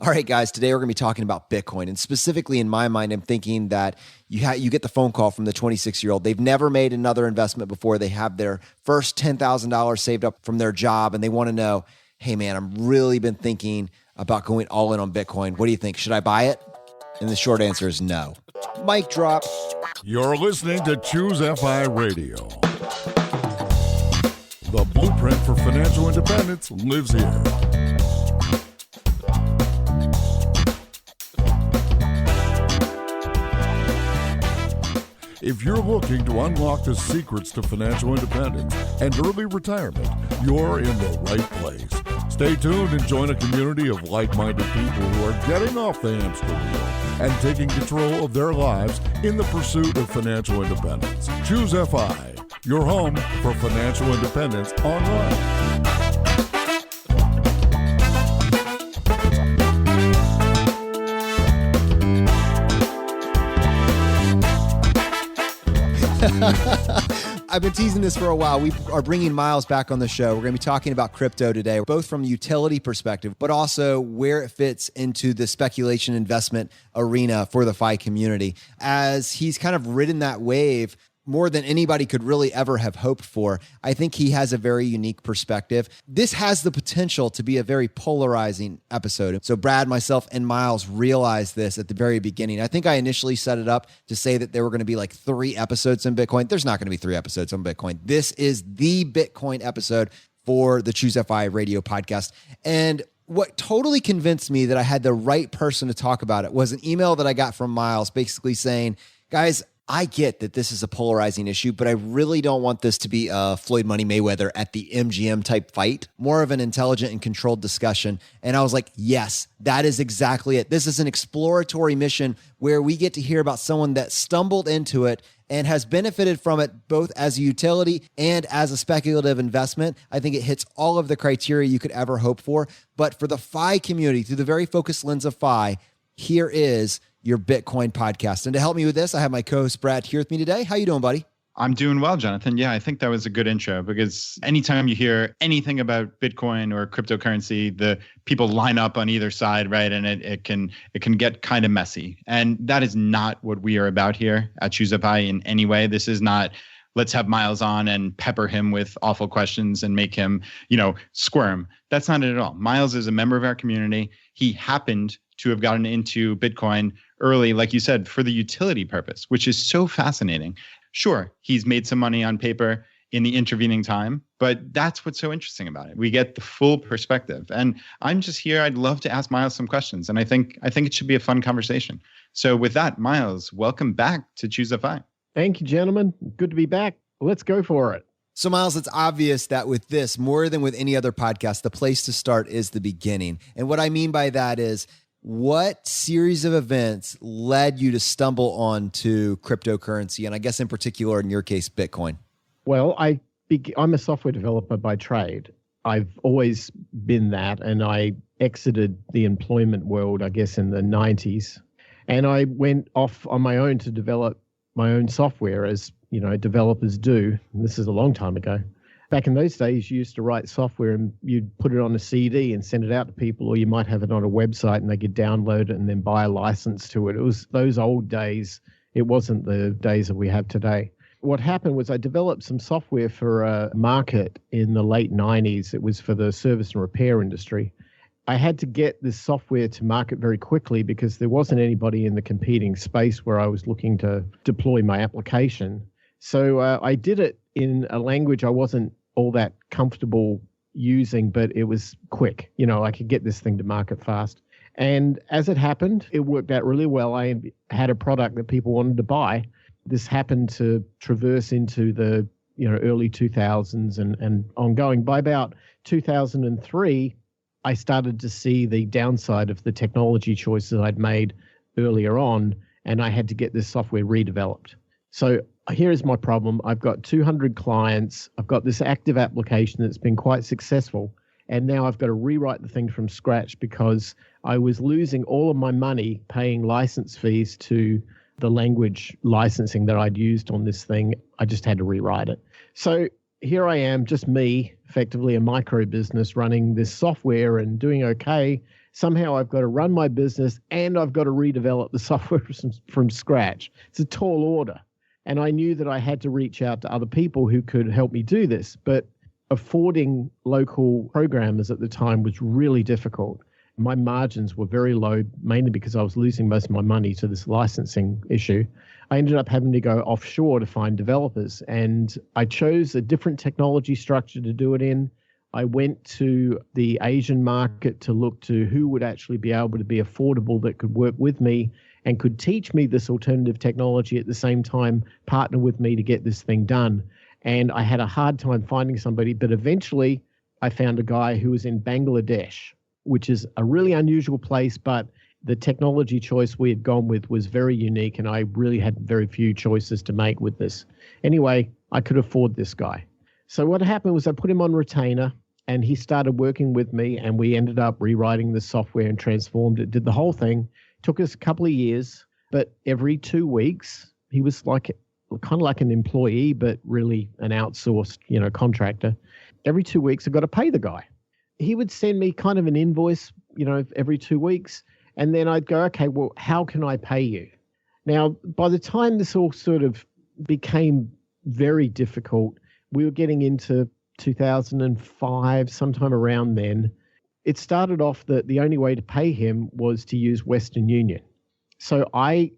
All right, guys, today we're going to be talking about Bitcoin. And specifically in my mind, I'm thinking that you get the phone call from the 26-year-old. They've never made another investment before. They have their first $10,000 saved up from their job, and they want to know, hey, man, I've really been thinking about going all in on Bitcoin. What do you think? Should I buy it? And the short answer is no. Mic drop. You're listening to ChooseFI Radio. The blueprint for financial independence lives here. If you're looking to unlock the secrets to financial independence and early retirement, you're in the right place. Stay tuned and join a community of like-minded people who are getting off the hamster wheel and taking control of their lives in the pursuit of financial independence. ChooseFI, your home for financial independence online. I've been teasing this for a while. We are bringing Myles back on the show. We're going to be talking about crypto today, both from a utility perspective, but also where it fits into the speculation investment arena for the FI community. As he's kind of ridden that wave more than anybody could really ever have hoped for, I think he has a very unique perspective. This has the potential to be a very polarizing episode. So Brad, myself, and Myles realized this at the very beginning. I think I initially set it up to say that there were going to be like 3 episodes on Bitcoin. There's not going to be 3 episodes on Bitcoin. This is the Bitcoin episode for the ChooseFI radio podcast. And what totally convinced me that I had the right person to talk about it was an email that I got from Myles basically saying, guys, I get that this is a polarizing issue, but I really don't want this to be a Floyd Money Mayweather at the MGM type fight, more of an intelligent and controlled discussion. And I was like, yes, that is exactly it. This is an exploratory mission where we get to hear about someone that stumbled into it and has benefited from it both as a utility and as a speculative investment. I think it hits all of the criteria you could ever hope for. But for the FI community, through the very focused lens of FI, here is your Bitcoin podcast. And to help me with this, I have my co-host Brad here with me today. How you doing, buddy? I'm doing well, Jonathan. Yeah, I think that was a good intro because anytime you hear anything about Bitcoin or cryptocurrency, the people line up on either side, right? And it can get kind of messy. And that is not what we are about here at ChooseFI in any way. This is not, let's have Myles on and pepper him with awful questions and make him, squirm. That's not it at all. Myles is a member of our community. He happened to have gotten into Bitcoin early, like you said, for the utility purpose, which is so fascinating. Sure, he's made some money on paper in the intervening time, but that's what's so interesting about it. We get the full perspective. And I'm just here. I'd love to ask Myles some questions. And I think it should be a fun conversation. So with that, Myles, welcome back to ChooseFI. Thank you, gentlemen. Good to be back. Let's go for it. So Myles, it's obvious that with this, more than with any other podcast, the place to start is the beginning. And what I mean by that is, what series of events led you to stumble onto cryptocurrency? And I guess in particular, in your case, Bitcoin. Well, I'm a software developer by trade. I've always been that. And I exited the employment world, I guess, in the 90s. And I went off on my own to develop my own software as, developers do. And this is a long time ago. Back in those days, you used to write software and you'd put it on a CD and send it out to people, or you might have it on a website and they could download it and then buy a license to it. It was those old days. It wasn't the days that we have today. What happened was I developed some software for a market in the late 90s. It was for the service and repair industry. I had to get this software to market very quickly because there wasn't anybody in the competing space where I was looking to deploy my application. So I did it in a language I wasn't all that comfortable using, but it was quick. I could get this thing to market fast. And as it happened, it worked out really well. I had a product that people wanted to buy. This happened to traverse into the early 2000s and ongoing. By about 2003, I started to see the downside of the technology choices I'd made earlier on, and I had to get this software redeveloped. So here is my problem. I've got 200 clients. I've got this active application that's been quite successful. And now I've got to rewrite the thing from scratch because I was losing all of my money paying license fees to the language licensing that I'd used on this thing. I just had to rewrite it. So here I am, just me, effectively a micro business running this software and doing okay. Somehow I've got to run my business and I've got to redevelop the software from scratch. It's a tall order. And I knew that I had to reach out to other people who could help me do this. But affording local programmers at the time was really difficult. My margins were very low, mainly because I was losing most of my money to this licensing issue. I ended up having to go offshore to find developers, and I chose a different technology structure to do it in. I went to the Asian market to look to who would actually be able to be affordable that could work with me and could teach me this alternative technology at the same time, partner with me to get this thing done. And I had a hard time finding somebody, but eventually I found a guy who was in Bangladesh, which is a really unusual place, but the technology choice we had gone with was very unique, and I really had very few choices to make with this. Anyway, I could afford this guy. So what happened was I put him on retainer, and he started working with me, and we ended up rewriting the software and transformed it, did the whole thing. Took us a couple of years, but every 2 weeks, he was like kind of like an employee, but really an outsourced, contractor. Every 2 weeks, I got to pay the guy. He would send me kind of an invoice, every 2 weeks. And then I'd go, okay, well, how can I pay you? Now, by the time this all sort of became very difficult, we were getting into 2005, sometime around then. It started off that the only way to pay him was to use Western Union. So I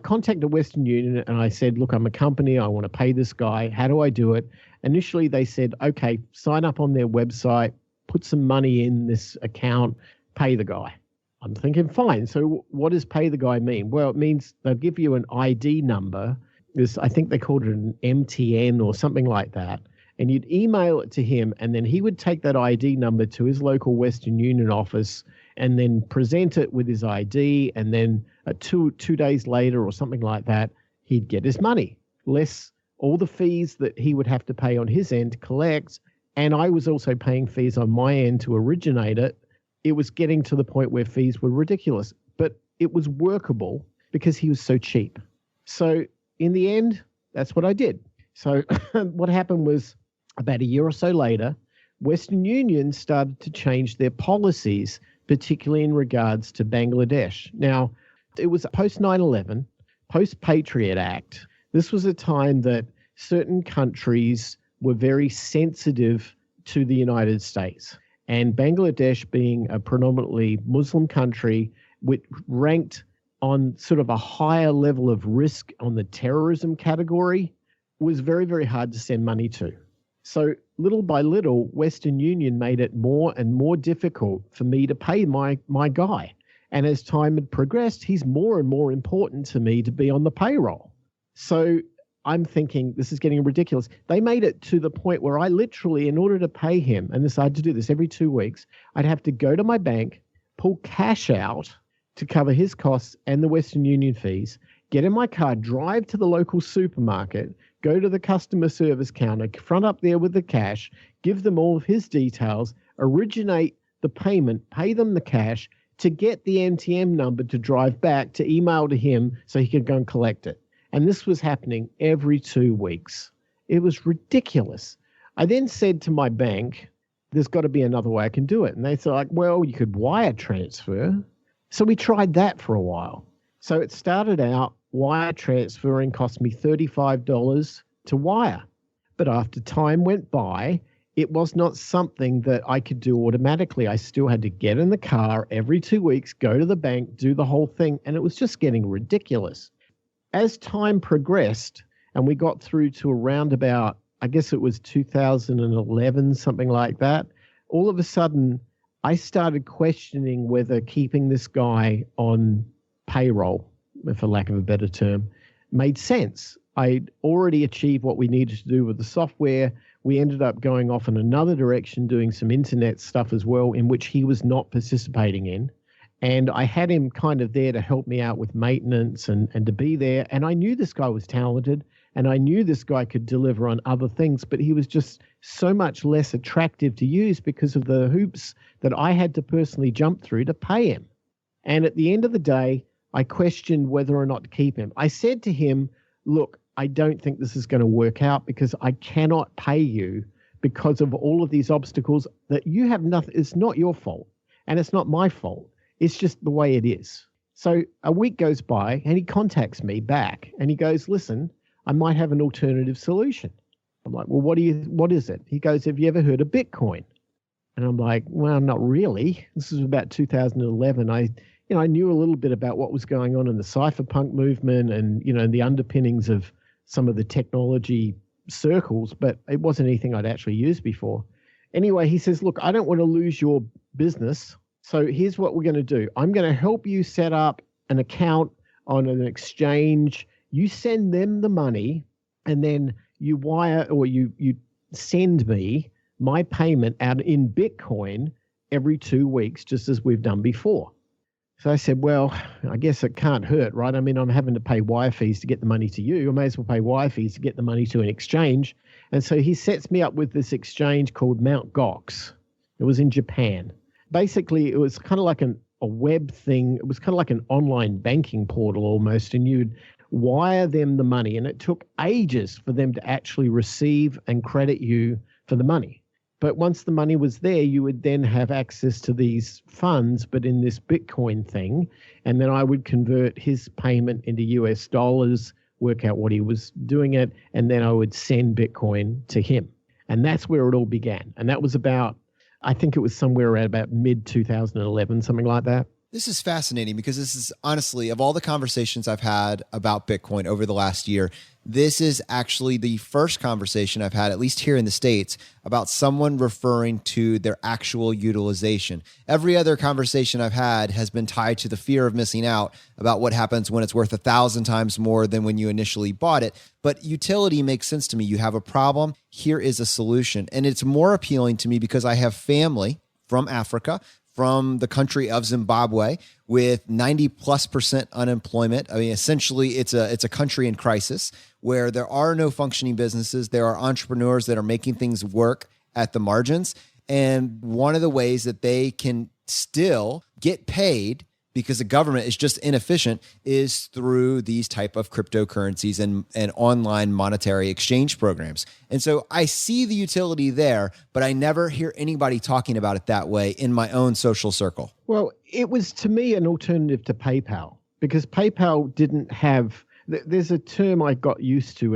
contacted Western Union and I said, look, I'm a company. I want to pay this guy. How do I do it? Initially, they said, okay, sign up on their website, put some money in this account, pay the guy. I'm thinking, fine. So what does pay the guy mean? Well, it means they'll give you an ID number. I think they called it an MTN or something like that. And you'd email it to him, and then he would take that ID number to his local Western Union office and then present it with his ID. And then 2 days later or something like that, he'd get his money, less all the fees that he would have to pay on his end to collect. And I was also paying fees on my end to originate it. It was getting to the point where fees were ridiculous, but it was workable because he was so cheap. So in the end, that's what I did. So what happened was about a year or so later, Western Union started to change their policies, particularly in regards to Bangladesh. Now, it was post 9/11, post Patriot Act. This was a time that certain countries were very sensitive to the United States. And Bangladesh, being a predominantly Muslim country, which ranked on sort of a higher level of risk on the terrorism category, was very, very hard to send money to. So little by little, Western Union made it more and more difficult for me to pay my guy. And as time had progressed, he's more and more important to me to be on the payroll. So I'm thinking, this is getting ridiculous. They made it to the point where I literally, in order to pay him, and I had to do this every 2 weeks, I'd have to go to my bank, pull cash out to cover his costs and the Western Union fees, get in my car, drive to the local supermarket, go to the customer service counter, front up there with the cash, give them all of his details, originate the payment, pay them the cash to get the NTM number to drive back to email to him so he could go and collect it. And this was happening every 2 weeks. It was ridiculous. I then said to my bank, there's got to be another way I can do it. And they said, like, well, you could wire transfer. So we tried that for a while. So it started out, wire transferring cost me $35 to wire. But after time went by, it was not something that I could do automatically. I still had to get in the car every 2 weeks, go to the bank, do the whole thing. And it was just getting ridiculous. As time progressed and we got through to around about, I guess it was 2011, something like that, all of a sudden I started questioning whether keeping this guy on payroll, for lack of a better term, made sense. I'd already achieved what we needed to do with the software. We ended up going off in another direction, doing some internet stuff as well, in which he was not participating in. And I had him kind of there to help me out with maintenance and to be there. And I knew this guy was talented and I knew this guy could deliver on other things, but he was just so much less attractive to use because of the hoops that I had to personally jump through to pay him. And at the end of the day, I questioned whether or not to keep him. I said to him, look, I don't think this is going to work out because I cannot pay you because of all of these obstacles that you have nothing. It's not your fault and it's not my fault. It's just the way it is. So a week goes by and he contacts me back and he goes, listen, I might have an alternative solution. I'm like, well, what is it? He goes, have you ever heard of Bitcoin? And I'm like, well, not really. This is about 2011. I knew a little bit about what was going on in the cypherpunk movement and, the underpinnings of some of the technology circles, but it wasn't anything I'd actually used before. Anyway, he says, look, I don't want to lose your business. So here's what we're going to do. I'm going to help you set up an account on an exchange. You send them the money and then you wire or you send me my payment out in Bitcoin every 2 weeks, just as we've done before. So I said, well, I guess it can't hurt, right? I mean, I'm having to pay wire fees to get the money to you. I may as well pay wire fees to get the money to an exchange. And so he sets me up with this exchange called Mt. Gox. It was in Japan. Basically, it was kind of like a web thing. It was kind of like an online banking portal almost, and you'd wire them the money. And it took ages for them to actually receive and credit you for the money. But once the money was there, you would then have access to these funds, but in this Bitcoin thing. And then I would convert his payment into US dollars, work out what he was doing it, and then I would send Bitcoin to him. And that's where it all began. And that was about, I think it was somewhere around about mid-2011, something like that. This is fascinating because this is honestly, of all the conversations I've had about Bitcoin over the last year, this is actually the first conversation I've had, at least here in the States, about someone referring to their actual utilization. Every other conversation I've had has been tied to the fear of missing out about what happens when it's worth 1,000 times more than when you initially bought it. But utility makes sense to me. You have a problem, here is a solution. And it's more appealing to me because I have family from Africa, from the country of Zimbabwe, with 90+% unemployment. I mean, essentially, it's a country in crisis where there are no functioning businesses. There are entrepreneurs that are making things work at the margins. And one of the ways that they can still get paid because the government is just inefficient is through these type of cryptocurrencies and online monetary exchange programs. And so I see the utility there, but I never hear anybody talking about it that way in my own social circle. Well, it was to me an alternative to PayPal because PayPal didn't have, there's a term I got used to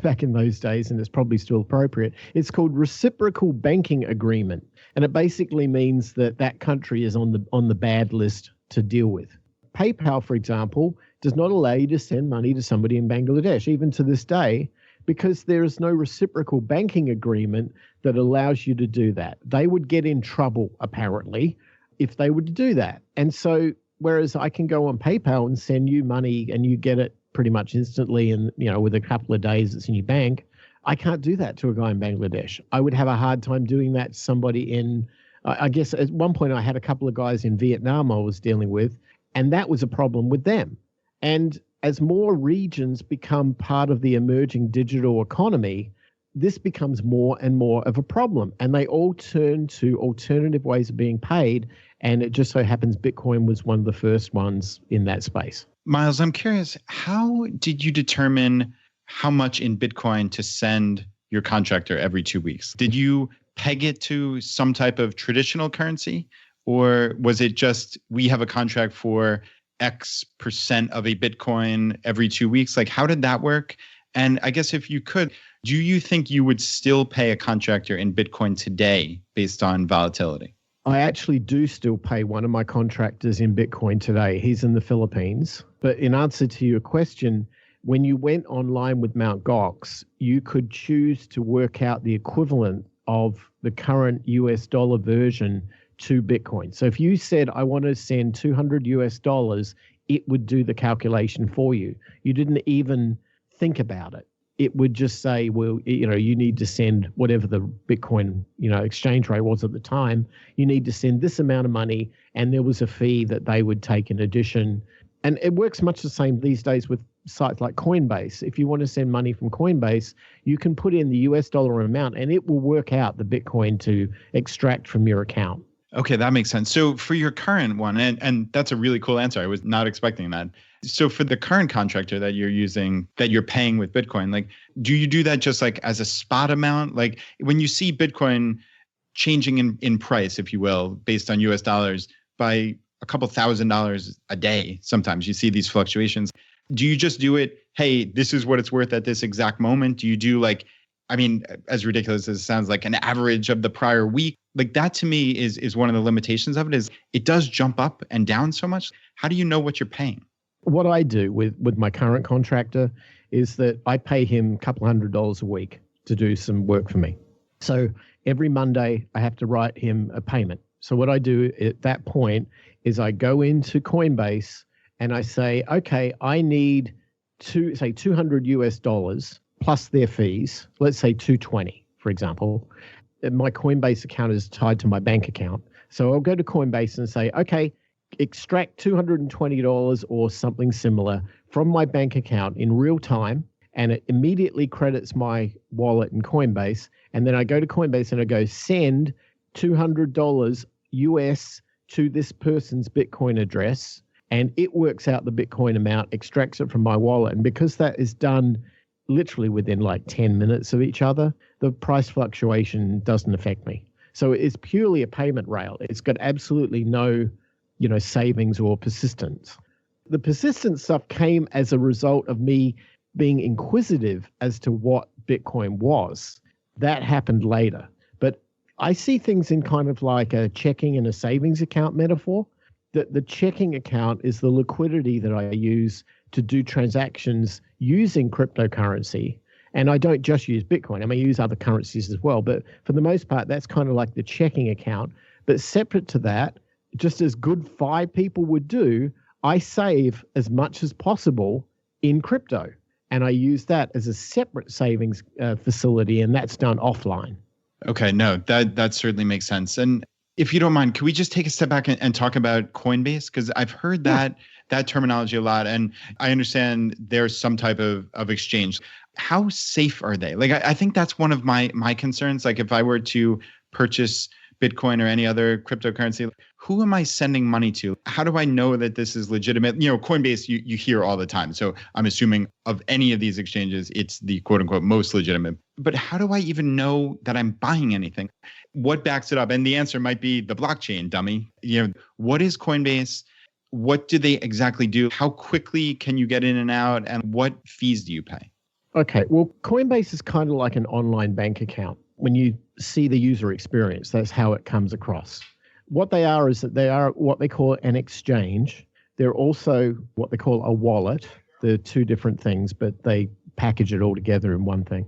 back in those days, and it's probably still appropriate. It's called reciprocal banking agreement. And it basically means that country is on the bad list to deal with. PayPal, for example, does not allow you to send money to somebody in Bangladesh, even to this day, because there is no reciprocal banking agreement that allows you to do that. They would get in trouble, apparently, if they were to do that. And so, whereas I can go on PayPal and send you money and you get it pretty much instantly and, with a couple of days it's in your bank, I can't do that to a guy in Bangladesh. I would have a hard time doing that to somebody in, I guess at one point I had a couple of guys in Vietnam I was dealing with, and that was a problem with them. And as more regions become part of the emerging digital economy, this becomes more and more of a problem. And they all turn to alternative ways of being paid. And it just so happens Bitcoin was one of the first ones in that space. Myles, I'm curious, how did you determine how much in Bitcoin to send your contractor every 2 weeks? Did you peg it to some type of traditional currency? Or was it just, we have a contract for X percent of a Bitcoin every 2 weeks? Like, how did that work? And I guess if you could, do you think you would still pay a contractor in Bitcoin today based on volatility? I actually do still pay one of my contractors in Bitcoin today. He's in the Philippines. But in answer to your question, when you went online with Mt. Gox, you could choose to work out the equivalent of the current US dollar version to Bitcoin. So if you said, I want to send 200 US dollars, it would do the calculation for you. You didn't even think about it. It would just say, well, you need to send whatever the Bitcoin, exchange rate was at the time. You need to send this amount of money, and there was a fee that they would take in addition. And it works much the same these days with sites like Coinbase. If you want to send money from Coinbase, you can put in the US dollar amount, and it will work out the Bitcoin to extract from your account. Okay, that makes sense. So for your current one, and that's a really cool answer. I was not expecting that. So for the current contractor that you're using, that you're paying with Bitcoin, like, do you do that just like as a spot amount? Like when you see Bitcoin changing in price, if you will, based on US dollars by a couple $1,000s a day. Sometimes you see these fluctuations. Do you just do it, hey, this is what it's worth at this exact moment? Do you do like, I mean, as ridiculous as it sounds, like an average of the prior week? Like that to me is one of the limitations of it, is it does jump up and down so much. How do you know what you're paying? What I do with my current contractor is that I pay him a couple $100 a week to do some work for me. So every Monday I have to write him a payment. So what I do at that point is I go into Coinbase and I say, okay, I need $200 US plus their fees. Let's say 220, for example. My Coinbase account is tied to my bank account. So I'll go to Coinbase and say, okay, extract $220 or something similar from my bank account in real time, and it immediately credits my wallet in Coinbase. And then I go to Coinbase and I go, send $200 US to this person's Bitcoin address, and it works out the Bitcoin amount, extracts it from my wallet. And because that is done literally within like 10 minutes of each other, the price fluctuation doesn't affect me. So it's purely a payment rail. It's got absolutely no, savings or persistence. The persistence stuff came as a result of me being inquisitive as to what Bitcoin was. That happened later. But I see things in kind of like a checking and a savings account metaphor. That the checking account is the liquidity that I use to do transactions using cryptocurrency. And I don't just use Bitcoin. I may use other currencies as well. But for the most part, that's kind of like the checking account. But separate to that, just as good FI people would do, I save as much as possible in crypto. And I use that as a separate savings facility, and that's done offline. Okay, no, that certainly makes sense. And if you don't mind, can we just take a step back and talk about Coinbase? Because I've heard that terminology a lot, and I understand there's some type of exchange. How safe are they? Like, I think that's one of my concerns. Like, if I were to purchase Bitcoin or any other cryptocurrency, who am I sending money to? How do I know that this is legitimate? Coinbase, you hear all the time. So I'm assuming of any of these exchanges, it's the quote unquote most legitimate. But how do I even know that I'm buying anything? What backs it up? And the answer might be the blockchain, dummy. What is Coinbase? What do they exactly do? How quickly can you get in and out? And what fees do you pay? Okay, well, Coinbase is kind of like an online bank account. When you see the user experience, that's how it comes across. What they are is that they are what they call an exchange. They're also what they call a wallet. They're two different things, but they package it all together in one thing.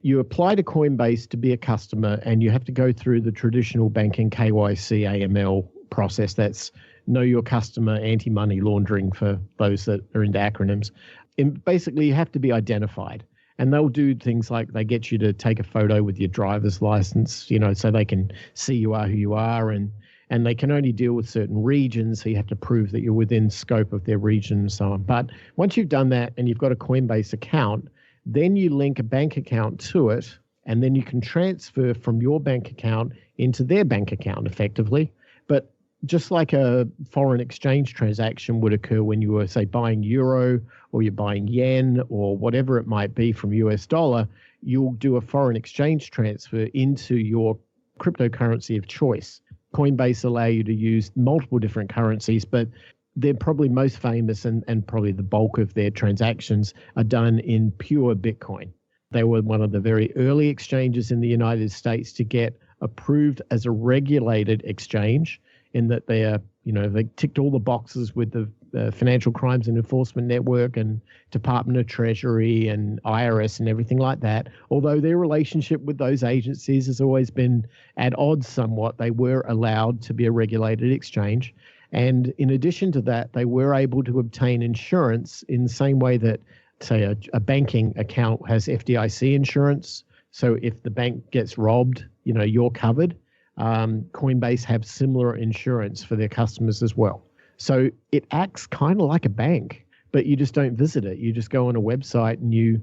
You apply to Coinbase to be a customer, and you have to go through the traditional banking KYC AML process. That's Know Your Customer, anti-money laundering for those that are into acronyms. And basically, you have to be identified. And they'll do things like they get you to take a photo with your driver's license, so they can see you are who you are. And they can only deal with certain regions, so you have to prove that you're within scope of their region and so on. But once you've done that and you've got a Coinbase account, then you link a bank account to it, and then you can transfer from your bank account into their bank account effectively. But just like a foreign exchange transaction would occur when you were, say, buying euro or you're buying yen or whatever it might be from US dollar, you'll do a foreign exchange transfer into your cryptocurrency of choice. Coinbase allow you to use multiple different currencies, but they're probably most famous and probably the bulk of their transactions are done in pure Bitcoin. They were one of the very early exchanges in the United States to get approved as a regulated exchange, in that they are, they ticked all the boxes with the Financial Crimes and Enforcement Network and Department of Treasury and IRS and everything like that. Although their relationship with those agencies has always been at odds somewhat, they were allowed to be a regulated exchange. And in addition to that, they were able to obtain insurance in the same way that, say, a banking account has FDIC insurance. So if the bank gets robbed, you're covered. Coinbase have similar insurance for their customers as well. So it acts kind of like a bank, but you just don't visit it. You just go on a website and you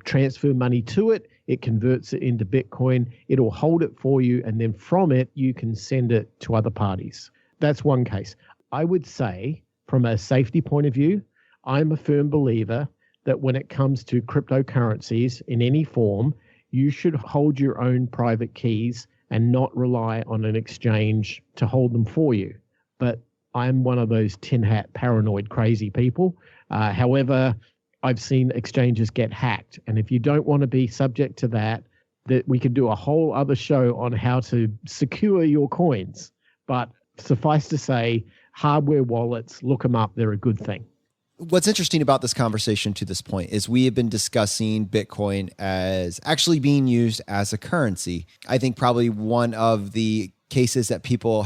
transfer money to it. It converts it into Bitcoin. It'll hold it for you. And then from it, you can send it to other parties. That's one case. I would say from a safety point of view, I'm a firm believer that when it comes to cryptocurrencies in any form, you should hold your own private keys and not rely on an exchange to hold them for you. But I'm one of those tin hat paranoid crazy people. However, I've seen exchanges get hacked. And if you don't want to be subject to that we could do a whole other show on how to secure your coins. But suffice to say, hardware wallets, look them up. They're a good thing. What's interesting about this conversation to this point is we have been discussing Bitcoin as actually being used as a currency. I think probably one of the cases that people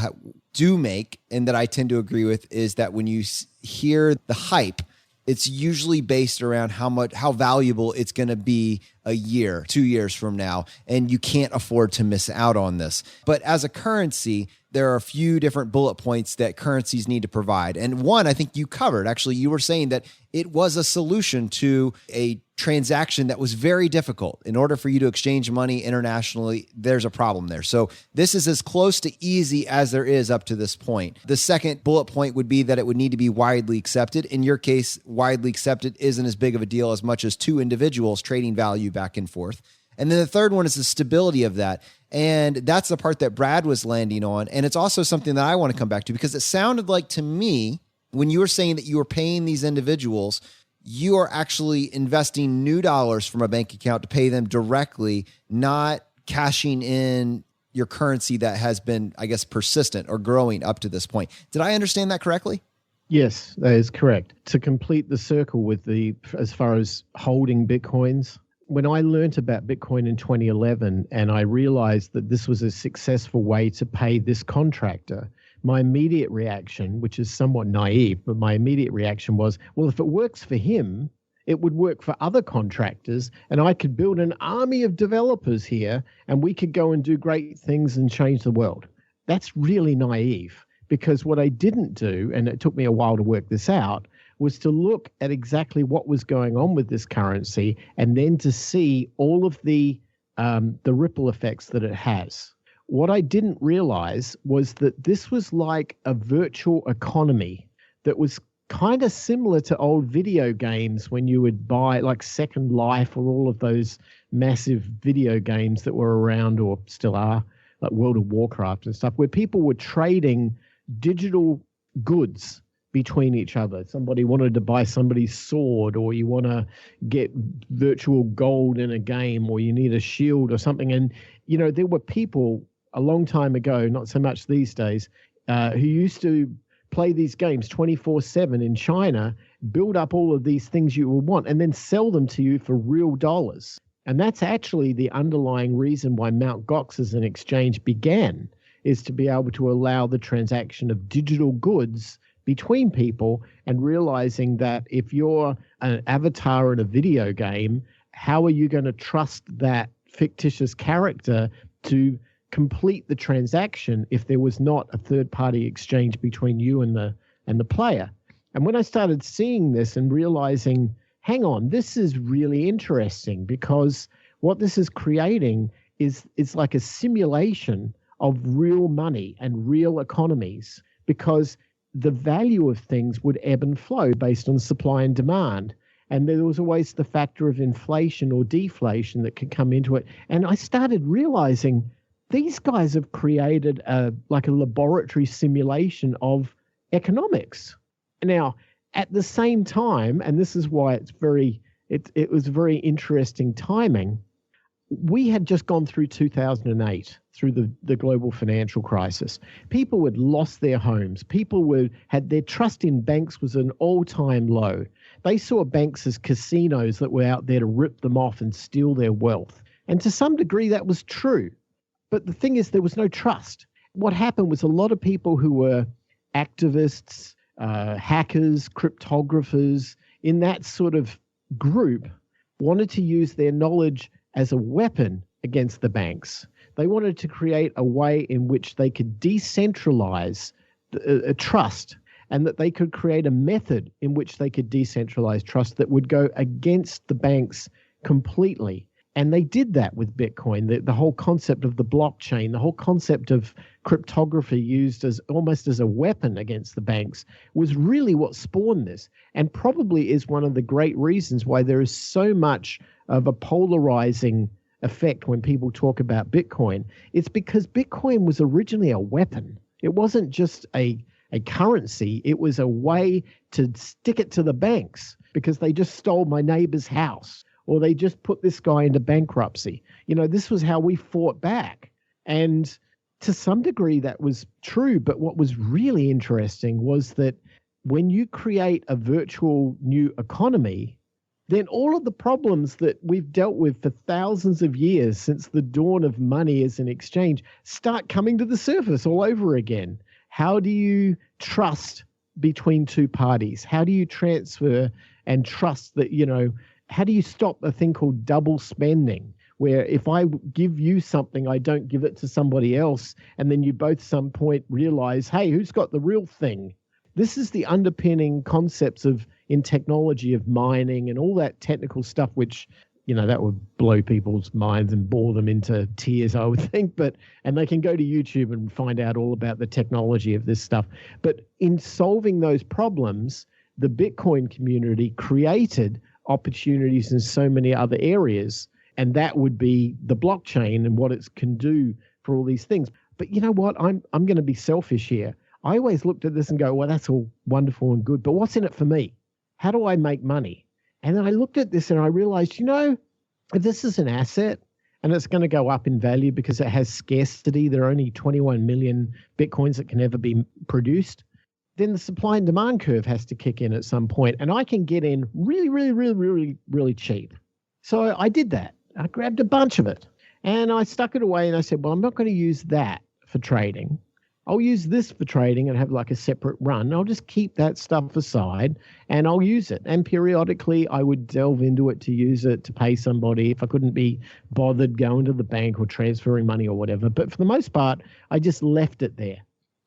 do make, and that I tend to agree with, is that when you hear the hype, it's usually based around how valuable it's going to be a year, 2 years from now, and you can't afford to miss out on this. But as a currency, there are a few different bullet points that currencies need to provide. And one, I think you covered. Actually, you were saying that it was a solution to a transaction that was very difficult. In order for you to exchange money internationally, there's a problem there. So this is as close to easy as there is up to this point. The second bullet point would be that it would need to be widely accepted. In your case, widely accepted isn't as big of a deal as much as two individuals trading value back and forth. And then the third one is the stability of that. And that's the part that Brad was landing on. And it's also something that I want to come back to, because it sounded like to me, when you were saying that you were paying these individuals, you are actually investing new dollars from a bank account to pay them directly, not cashing in your currency that has been, I guess, persistent or growing up to this point. Did I understand that correctly? Yes, that is correct. To complete the circle with as far as holding Bitcoins, when I learned about Bitcoin in 2011 and I realized that this was a successful way to pay this contractor, my immediate reaction, which is somewhat naive, but my immediate reaction was, well, if it works for him, it would work for other contractors, and I could build an army of developers here, and we could go and do great things and change the world. That's really naive, because what I didn't do, and it took me a while to work this out, was to look at exactly what was going on with this currency, and then to see all of the ripple effects that it has. What I didn't realize was that this was like a virtual economy that was kind of similar to old video games when you would buy like Second Life or all of those massive video games that were around or still are, like World of Warcraft and stuff, where people were trading digital goods between each other. Somebody wanted to buy somebody's sword, or you want to get virtual gold in a game, or you need a shield or something. And, you know, there were people a long time ago, not so much these days, who used to play these games 24/7 in China, build up all of these things you would want, and then sell them to you for real dollars. And that's actually the underlying reason why Mt. Gox as an exchange began, is to be able to allow the transaction of digital goods between people, and realizing that if you're an avatar in a video game, how are you going to trust that fictitious character to complete the transaction if there was not a third-party exchange between you and the player? And when I started seeing this and realizing, hang on, this is really interesting, because what this is creating is like a simulation of real money and real economies, because the value of things would ebb and flow based on supply and demand. And there was always the factor of inflation or deflation that could come into it. And I started realizing these guys have created like a laboratory simulation of economics. Now, at the same time, and this is why it was very interesting timing, we had just gone through 2008, through the global financial crisis. People had lost their homes. People had their trust in banks was an all-time low. They saw banks as casinos that were out there to rip them off and steal their wealth. And to some degree, that was true. But the thing is, there was no trust. What happened was a lot of people who were activists, hackers, cryptographers, in that sort of group, wanted to use their knowledge as a weapon against the banks. They wanted to create a way in which they could decentralize a trust, and that they could create a method in which they could decentralize trust that would go against the banks completely. And they did that with Bitcoin. The whole concept of the blockchain, the whole concept of cryptography used as almost as a weapon against the banks, was really what spawned this, and probably is one of the great reasons why there is so much of a polarizing effect when people talk about Bitcoin. It's because Bitcoin was originally a weapon. It wasn't just a a currency. It was a way to stick it to the banks because they just stole my neighbor's house or they just put this guy into bankruptcy. This was how we fought back. And to some degree that was true. But what was really interesting was that when you create a virtual new economy, then all of the problems that we've dealt with for thousands of years since the dawn of money as an exchange start coming to the surface all over again. How do you trust between two parties? How do you transfer and trust that, how do you stop a thing called double spending, where if I give you something, I don't give it to somebody else, and then you both some point realize, hey, who's got the real thing? This is the underpinning concepts in technology of mining and all that technical stuff, which, that would blow people's minds and bore them into tears, I would think. And they can go to YouTube and find out all about the technology of this stuff. But in solving those problems, the Bitcoin community created opportunities in so many other areas. And that would be the blockchain and what it can do for all these things. But you know what? I'm going to be selfish here. I always looked at this and go, well, that's all wonderful and good, but what's in it for me? How do I make money? And then I looked at this and I realized, if this is an asset and it's going to go up in value because it has scarcity, there are only 21 million Bitcoins that can ever be produced, then the supply and demand curve has to kick in at some point. And I can get in really, really, really, really, really cheap. So I did that. I grabbed a bunch of it and I stuck it away and I said, well, I'm not going to use that for trading. I'll use this for trading and have like a separate run. I'll just keep that stuff aside and I'll use it. And periodically I would delve into it to use it to pay somebody if I couldn't be bothered going to the bank or transferring money or whatever. But for the most part, I just left it there.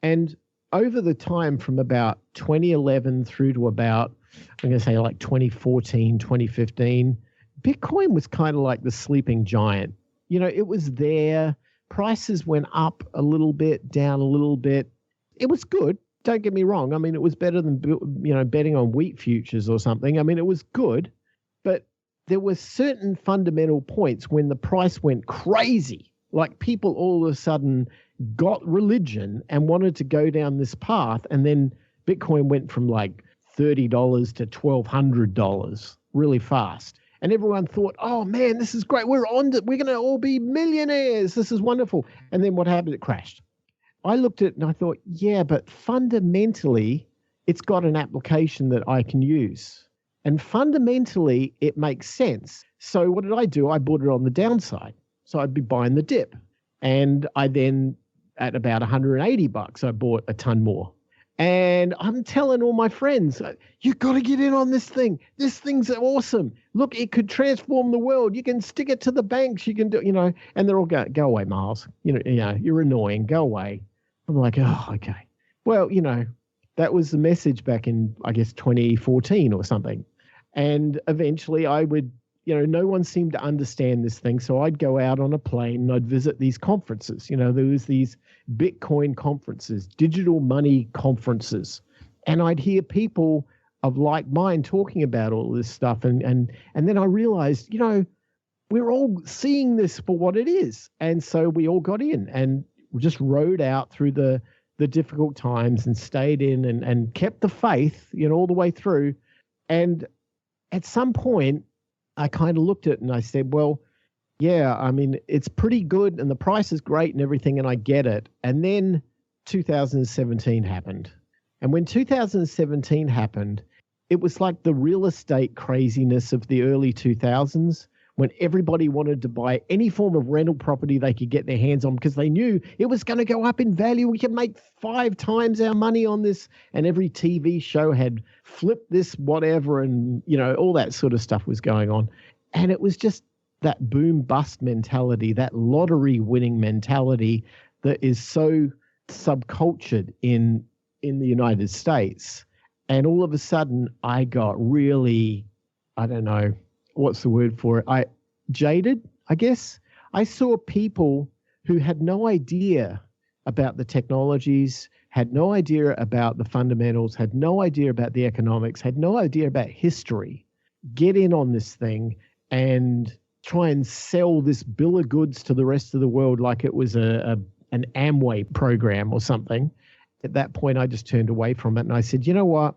And over the time from about 2011 through to about, I'm going to say like 2014, 2015, Bitcoin was kind of like the sleeping giant. It was there. Prices went up a little bit, down a little bit. It was good. Don't get me wrong. I mean, it was better than, betting on wheat futures or something. I mean, it was good, but there were certain fundamental points when the price went crazy. Like people all of a sudden got religion and wanted to go down this path. And then Bitcoin went from like $30 to $1,200 really fast. And everyone thought, oh, man, this is great. We're on it. We're going to all be millionaires. This is wonderful. And then what happened? It crashed. I looked at it and I thought, yeah, but fundamentally, it's got an application that I can use. And fundamentally, it makes sense. So what did I do? I bought it on the downside. So I'd be buying the dip. And I then, at about $180, I bought a ton more. And I'm telling all my friends, you got to get in on this thing. This thing's awesome. Look, it could transform the world. You can stick it to the banks. You can do, and they're all going, go away, Myles. You're annoying. Go away. I'm like, oh, okay. Well, that was the message back in, I guess, 2014 or something. And eventually I would, no one seemed to understand this thing. So I'd go out on a plane and I'd visit these conferences. There was these Bitcoin conferences, digital money conferences. And I'd hear people of like mind talking about all this stuff. And then I realized, we're all seeing this for what it is. And so we all got in and just rode out through the difficult times and stayed in and kept the faith, all the way through. And at some point, I kind of looked at it and I said, well, yeah, I mean, it's pretty good and the price is great and everything, and I get it. And then 2017 happened. And when 2017 happened, it was like the real estate craziness of the early 2000s when everybody wanted to buy any form of rental property they could get their hands on because they knew it was going to go up in value. We could make 5 times our money on this. And every TV show had flipped this whatever and, all that sort of stuff was going on. And it was just that boom bust mentality, that lottery winning mentality that is so subcultured in the United States. And all of a sudden I got really, I don't know, what's the word for it? Jaded, I guess. I saw people who had no idea about the technologies, had no idea about the fundamentals, had no idea about the economics, had no idea about history, get in on this thing and try and sell this bill of goods to the rest of the world like it was an Amway program or something. At that point, I just turned away from it and I said, you know what?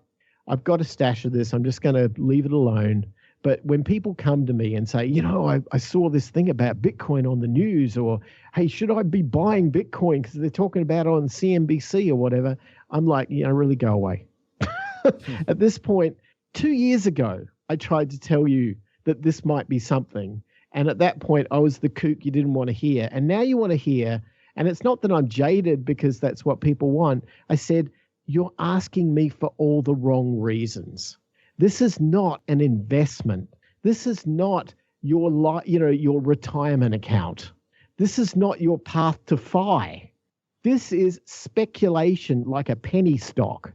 I've got a stash of this. I'm just going to leave it alone. But when people come to me and say, you know, I saw this thing about Bitcoin on the news, or, hey, should I be buying Bitcoin because they're talking about it on CNBC or whatever? I'm like, really go away. At this point, 2 years ago, I tried to tell you that this might be something. And at that point, I was the kook you didn't want to hear. And now you want to hear. And it's not that I'm jaded because that's what people want. I said, you're asking me for all the wrong reasons. This is not an investment. This is not your retirement account. This is not your path to FI. This is speculation like a penny stock.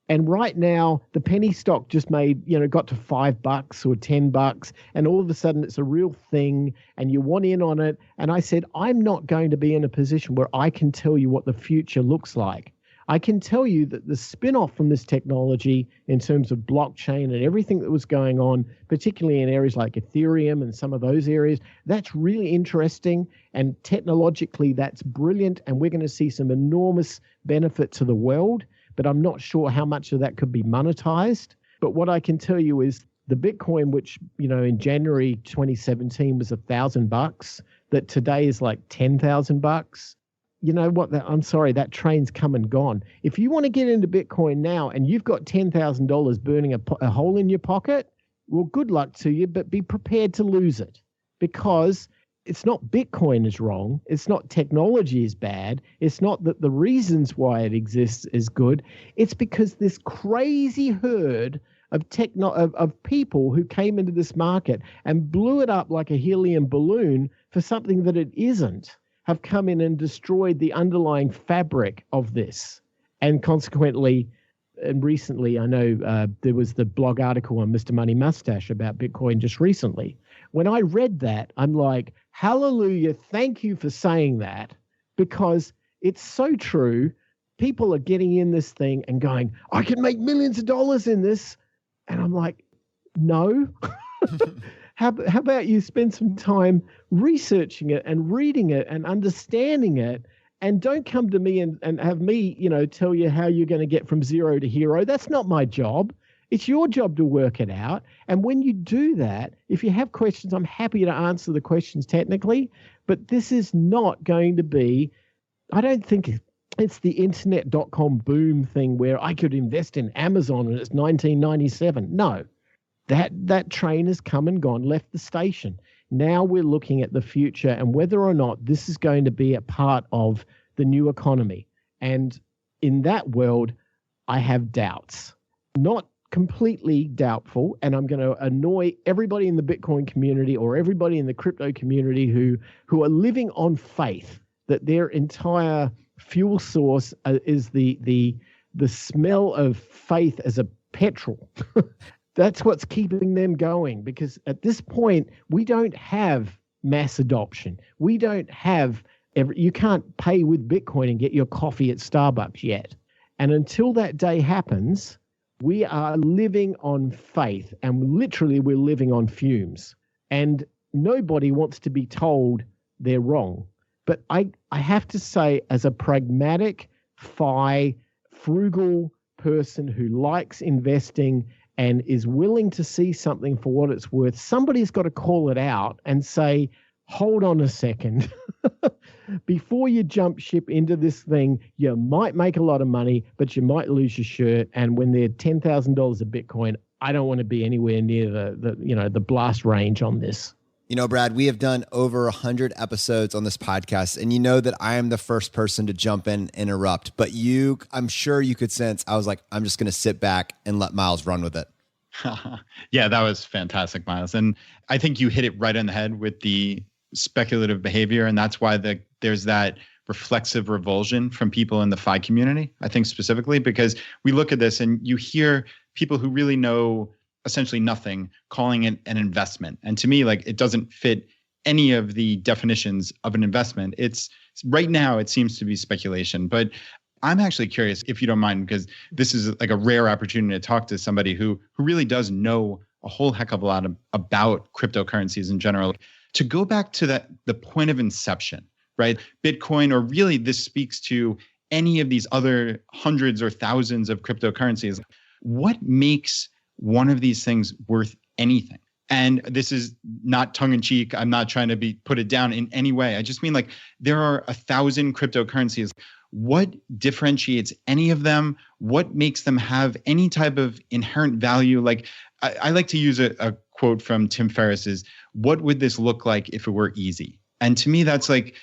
And right now, the penny stock just got to $5 or $10, and all of a sudden it's a real thing, and you want in on it. And I said, I'm not going to be in a position where I can tell you what the future looks like. I can tell you that the spin-off from this technology in terms of blockchain and everything that was going on, particularly in areas like Ethereum and some of those areas, that's really interesting. And technologically, that's brilliant. And we're going to see some enormous benefit to the world. But I'm not sure how much of that could be monetized. But what I can tell you is the Bitcoin, which, in January 2017 was $1,000, that today is like $10,000. You know what? I'm sorry, that train's come and gone. If you want to get into Bitcoin now and you've got $10,000 burning a hole in your pocket, well, good luck to you, but be prepared to lose it, because it's not Bitcoin is wrong. It's not technology is bad. It's not that the reasons why it exists is good. It's because this crazy herd of people who came into this market and blew it up like a helium balloon for something that it isn't, have come in and destroyed the underlying fabric of this. And consequently, and recently, I know there was the blog article on Mr. Money Mustache about Bitcoin just recently. When I read that, I'm like, hallelujah, thank you for saying that, because it's so true. People are getting in this thing and going, I can make millions of dollars in this. And I'm like, no. How about you spend some time researching it and reading it and understanding it, and don't come to me and have me, tell you how you're going to get from zero to hero. That's not my job. It's your job to work it out. And when you do that, if you have questions, I'm happy to answer the questions technically, but this is not going to be, I don't think it's the internet.com boom thing where I could invest in Amazon and it's 1997. No. That train has come and gone, left the station. Now we're looking at the future and whether or not this is going to be a part of the new economy. And in that world, I have doubts. Not completely doubtful, and I'm going to annoy everybody in the Bitcoin community or everybody in the crypto community who are living on faith that their entire fuel source is the smell of faith as a petrol. That's what's keeping them going, because at this point, we don't have mass adoption. We don't have you can't pay with Bitcoin and get your coffee at Starbucks yet. And until that day happens, we are living on faith, and literally we're living on fumes. And nobody wants to be told they're wrong. But I have to say, as a pragmatic, frugal person who likes investing and is willing to see something for what it's worth, somebody's got to call it out and say, hold on a second. Before you jump ship into this thing, you might make a lot of money, but you might lose your shirt. And when they're $10,000 of Bitcoin, I don't want to be anywhere near the blast range on this. Brad, we have done over 100 episodes on this podcast, and you know that I am the first person to jump in and interrupt. But I'm sure you could sense I was like, I'm just going to sit back and let Myles run with it. Yeah, that was fantastic, Myles. And I think you hit it right on the head with the speculative behavior. And that's why there's that reflexive revulsion from people in the FI community, I think specifically, because we look at this and you hear people who really know essentially nothing calling it an investment. And to me, it doesn't fit any of the definitions of an investment. It's right now, it seems to be speculation. But I'm actually curious, if you don't mind, because this is like a rare opportunity to talk to somebody who really does know a whole heck of a lot about cryptocurrencies in general. To go back to the point of inception, right? Bitcoin, or really this speaks to any of these other hundreds or thousands of cryptocurrencies. What makes one of these things worth anything? And this is not tongue in cheek. I'm not trying to put it down in any way. I just mean like there are 1,000 cryptocurrencies. What differentiates any of them? What makes them have any type of inherent value? Like I like to use a quote from Tim Ferriss's, what would this look like if it were easy? And to me, that's like,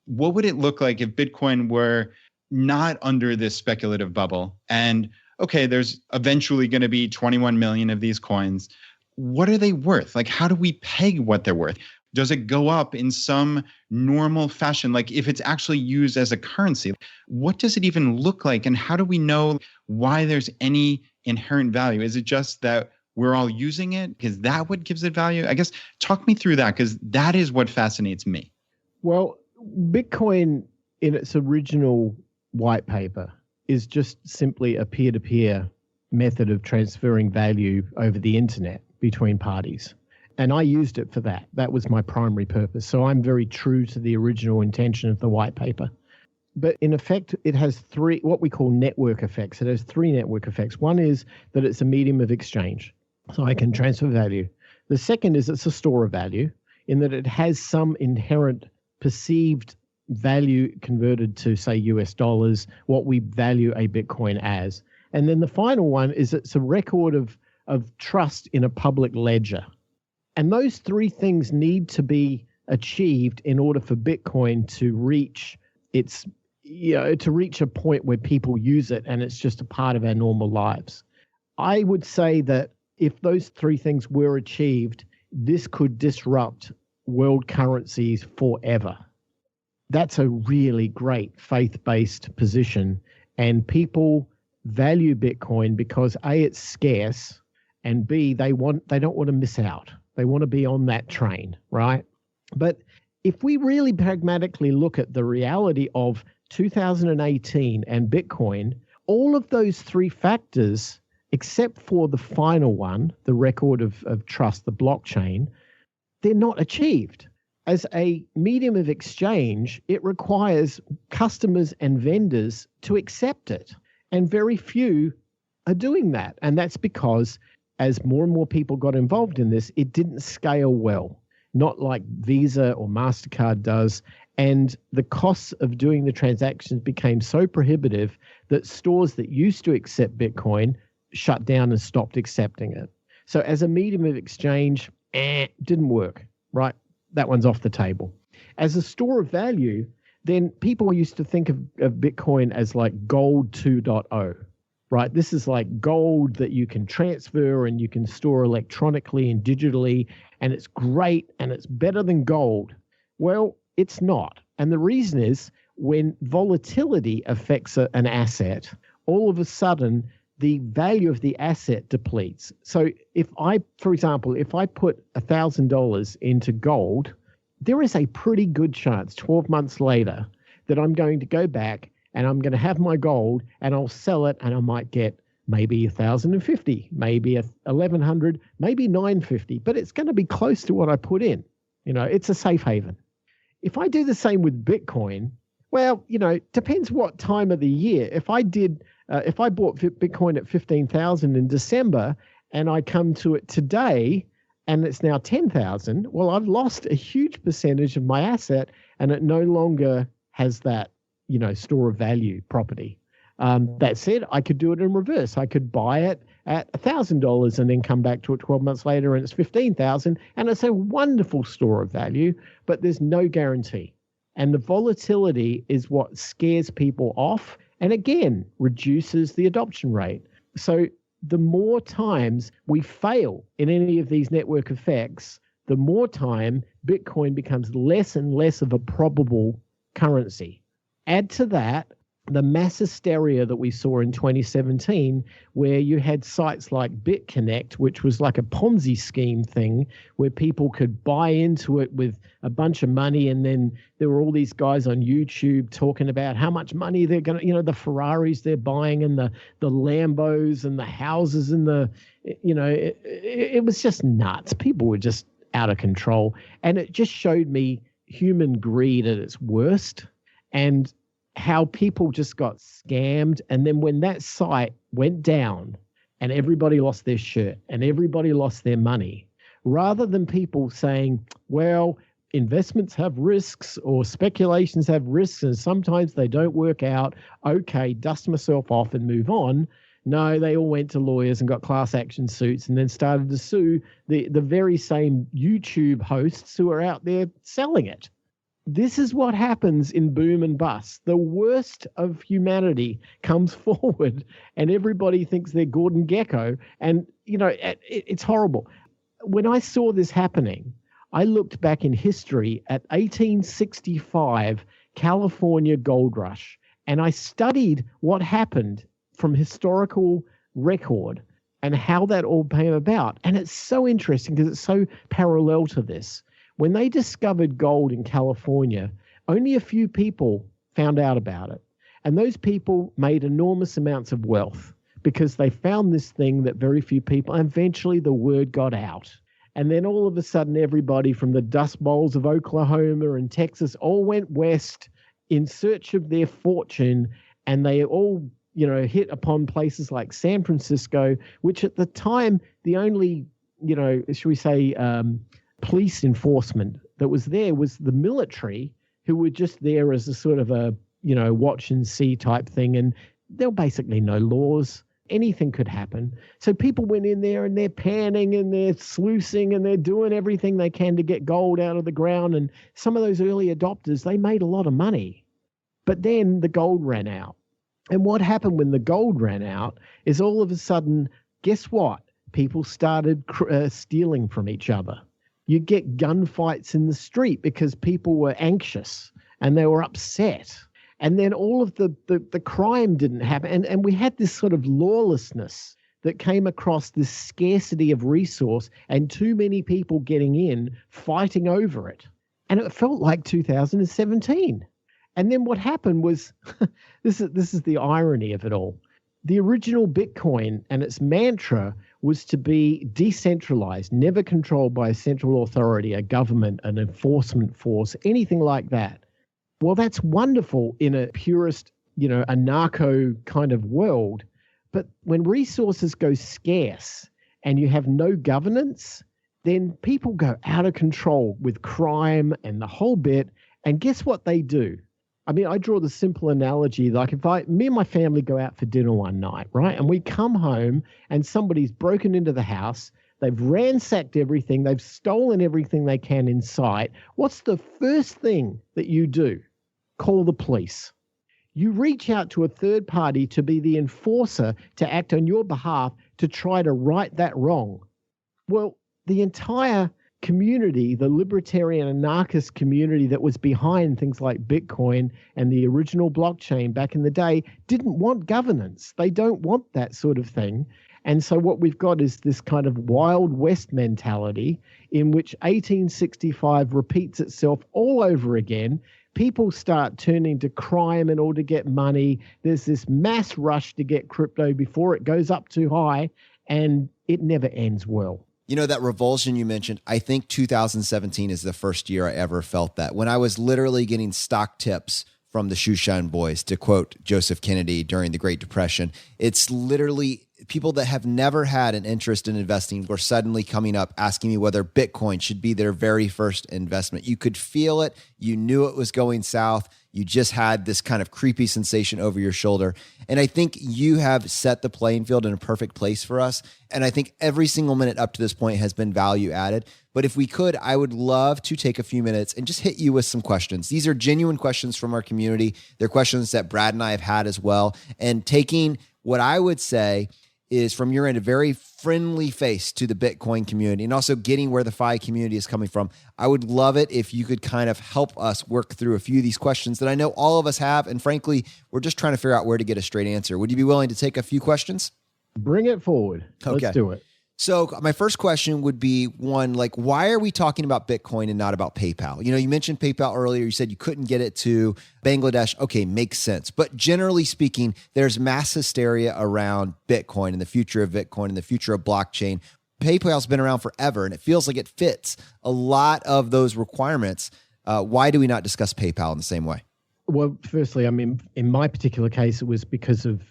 what would it look like if Bitcoin were not under this speculative bubble? And okay, there's eventually going to be 21 million of these coins. What are they worth? Like, how do we peg what they're worth? Does it go up in some normal fashion? Like if it's actually used as a currency, what does it even look like? And how do we know why there's any inherent value? Is it just that we're all using it? Is that what gives it value? I guess talk me through that, because that is what fascinates me. Well, Bitcoin in its original white paper is just simply a peer-to-peer method of transferring value over the internet between parties. And I used it for that. That was my primary purpose. So I'm very true to the original intention of the white paper. But in effect, it has three, what we call network effects. It has three network effects. One is that it's a medium of exchange, so I can transfer value. The second is it's a store of value in that it has some inherent perceived value converted to, say, US dollars, what we value a Bitcoin as. And then the final one is it's a record of trust in a public ledger. And those three things need to be achieved in order for Bitcoin to reach its, to reach a point where people use it and it's just a part of our normal lives. I would say that if those three things were achieved, this could disrupt world currencies forever. That's a really great faith-based position. And people value Bitcoin because A, it's scarce, and B, they don't want to miss out. They want to be on that train, right? But if we really pragmatically look at the reality of 2018 and Bitcoin, all of those three factors, except for the final one, the record of trust, the blockchain, they're not achieved. As a medium of exchange, it requires customers and vendors to accept it. And very few are doing that. And that's because as more and more people got involved in this, it didn't scale well, not like Visa or MasterCard does. And the costs of doing the transactions became so prohibitive that stores that used to accept Bitcoin shut down and stopped accepting it. So as a medium of exchange, didn't work, right? That one's off the table. As a store of value, then people used to think of Bitcoin as like gold 2.0. Right? This is like gold that you can transfer and you can store electronically and digitally, and it's great and it's better than gold. Well, it's not. And the reason is when volatility affects an asset, all of a sudden the value of the asset depletes. So for example, if I put $1,000 into gold, there is a pretty good chance 12 months later that I'm going to go back and I'm going to have my gold and I'll sell it and I might get maybe 1,050, maybe 1,100, maybe 950, but it's going to be close to what I put in. It's a safe haven. If I do the same with Bitcoin, well, depends what time of the year. If I bought Bitcoin at 15,000 in December and I come to it today and it's now 10,000, well, I've lost a huge percentage of my asset and it no longer has that store of value property. That said, I could do it in reverse. I could buy it at $1,000 and then come back to it 12 months later and it's 15,000 and it's a wonderful store of value, but there's no guarantee. And the volatility is what scares people off and again, reduces the adoption rate. So the more times we fail in any of these network effects, the more time Bitcoin becomes less and less of a probable currency. Add to that the mass hysteria that we saw in 2017, where you had sites like BitConnect, which was like a Ponzi scheme thing, where people could buy into it with a bunch of money. And then there were all these guys on YouTube talking about how much money they're going to, the Ferraris they're buying and the Lambos and the houses and it was just nuts. People were just out of control. And it just showed me human greed at its worst. And how people just got scammed. And then when that site went down and everybody lost their shirt and everybody lost their money, rather than people saying, well, investments have risks or speculations have risks and sometimes they don't work out, okay, dust myself off and move on. No, they all went to lawyers and got class action suits and then started to sue the very same YouTube hosts who are out there selling it. This is what happens in boom and bust. The worst of humanity comes forward and everybody thinks they're Gordon Gekko. And, it's horrible. When I saw this happening, I looked back in history at 1865 California gold rush, and I studied what happened from historical record and how that all came about. And it's so interesting because it's so parallel to this. When they discovered gold in California, only a few people found out about it. And those people made enormous amounts of wealth because they found this thing that very few people, and eventually the word got out. And then all of a sudden, everybody from the Dust Bowls of Oklahoma and Texas all went west in search of their fortune. And they all, hit upon places like San Francisco, which at the time, the only, should we say, police enforcement that was there was the military, who were just there as a sort of a, watch and see type thing. And there were basically no laws. Anything could happen. So people went in there and they're panning and they're sluicing and they're doing everything they can to get gold out of the ground. And some of those early adopters, they made a lot of money. But then the gold ran out. And what happened when the gold ran out is all of a sudden, guess what? People started stealing from each other. You get gunfights in the street because people were anxious and they were upset. And then all of the crime didn't happen. And we had this sort of lawlessness that came across this scarcity of resource and too many people getting in, fighting over it. And it felt like 2017. And then what happened was, this is the irony of it all. The original Bitcoin and its mantra was to be decentralized, never controlled by a central authority, a government, an enforcement force, anything like that. Well, that's wonderful in a purist, anarcho kind of world. But when resources go scarce and you have no governance, then people go out of control with crime and the whole bit. And guess what they do? I mean, I draw the simple analogy, like if me and my family go out for dinner one night, right? And we come home and somebody's broken into the house. They've ransacked everything. They've stolen everything they can in sight. What's the first thing that you do? Call the police. You reach out to a third party to be the enforcer to act on your behalf to try to right that wrong. Well, the entire community, the libertarian anarchist community that was behind things like Bitcoin and the original blockchain back in the day, didn't want governance. They don't want that sort of thing. And so what we've got is this kind of Wild West mentality in which 1865 repeats itself all over again. People start turning to crime in order to get money. There's this mass rush to get crypto before it goes up too high, and it never ends well. That revulsion you mentioned, I think 2017 is the first year I ever felt that. When I was literally getting stock tips from the Shoeshine Boys, to quote Joseph Kennedy during the Great Depression, it's literally people that have never had an interest in investing were suddenly coming up asking me whether Bitcoin should be their very first investment. You could feel it. You knew it was going south. You just had this kind of creepy sensation over your shoulder. And I think you have set the playing field in a perfect place for us. And I think every single minute up to this point has been value added. But if we could, I would love to take a few minutes and just hit you with some questions. These are genuine questions from our community. They're questions that Brad and I have had as well. And taking what I would say is from your end, a very friendly face to the Bitcoin community and also getting where the FI community is coming from. I would love it if you could kind of help us work through a few of these questions that I know all of us have. And frankly, we're just trying to figure out where to get a straight answer. Would you be willing to take a few questions? Bring it forward. Okay. Let's do it. So my first question would be one, like, why are we talking about Bitcoin and not about PayPal? You mentioned PayPal earlier. You said you couldn't get it to Bangladesh. Okay, makes sense. But generally speaking, there's mass hysteria around Bitcoin and the future of Bitcoin and the future of blockchain. PayPal's been around forever, and it feels like it fits a lot of those requirements. Why do we not discuss PayPal in the same way? Well, firstly, I mean, in my particular case, it was because of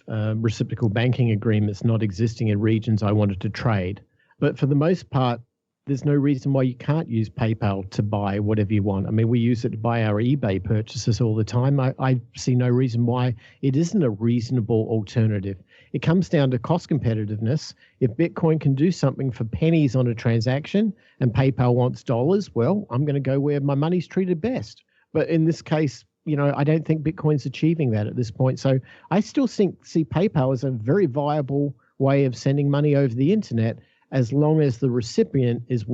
reciprocal banking agreements not existing in regions I wanted to trade. But for the most part, there's no reason why you can't use PayPal to buy whatever you want. I mean, we use it to buy our eBay purchases all the time. I see no reason why it isn't a reasonable alternative. It comes down to cost competitiveness. If Bitcoin can do something for pennies on a transaction and PayPal wants dollars, well, I'm going to go where my money's treated best. But in this case, I don't think Bitcoin's achieving that at this point. So I still see PayPal as a very viable way of sending money over the internet, as long as the recipient is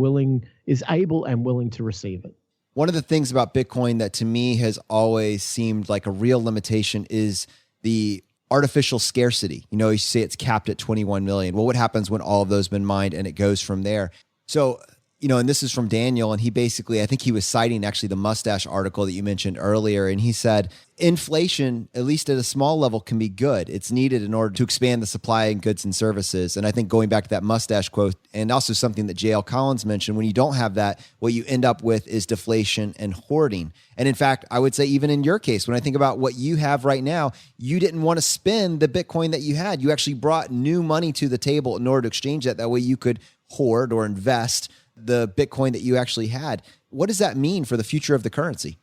able and willing to receive it. One of the things about Bitcoin that to me has always seemed like a real limitation is the artificial scarcity. You say it's capped at 21 million. Well, what happens when all of those have been mined and it goes from there? So, and this is from Daniel, and he basically, I think he was citing actually the mustache article that you mentioned earlier. And he said, inflation, at least at a small level, can be good. It's needed in order to expand the supply in goods and services. And I think going back to that mustache quote, and also something that J.L. Collins mentioned, when you don't have that, what you end up with is deflation and hoarding. And in fact, I would say even in your case, when I think about what you have right now, you didn't want to spend the Bitcoin that you had. You actually brought new money to the table in order to exchange that. That way you could hoard or invest the Bitcoin that you actually had. What does that mean for the future of the currency?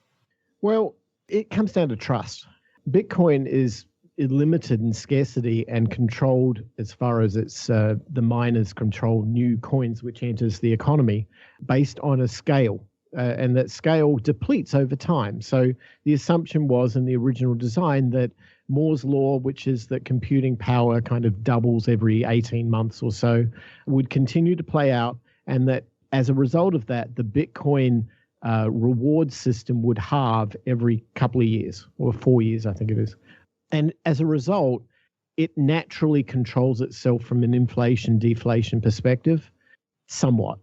Well, it comes down to trust. Bitcoin is limited in scarcity and controlled as far as it's the miners control new coins which enters the economy based on a scale. And that scale depletes over time. So the assumption was in the original design that Moore's law, which is that computing power kind of doubles every 18 months or so, would continue to play out, and that as a result of that, the Bitcoin reward system would halve every couple of years, or 4 years, I think it is. And as a result, it naturally controls itself from an inflation-deflation perspective, somewhat.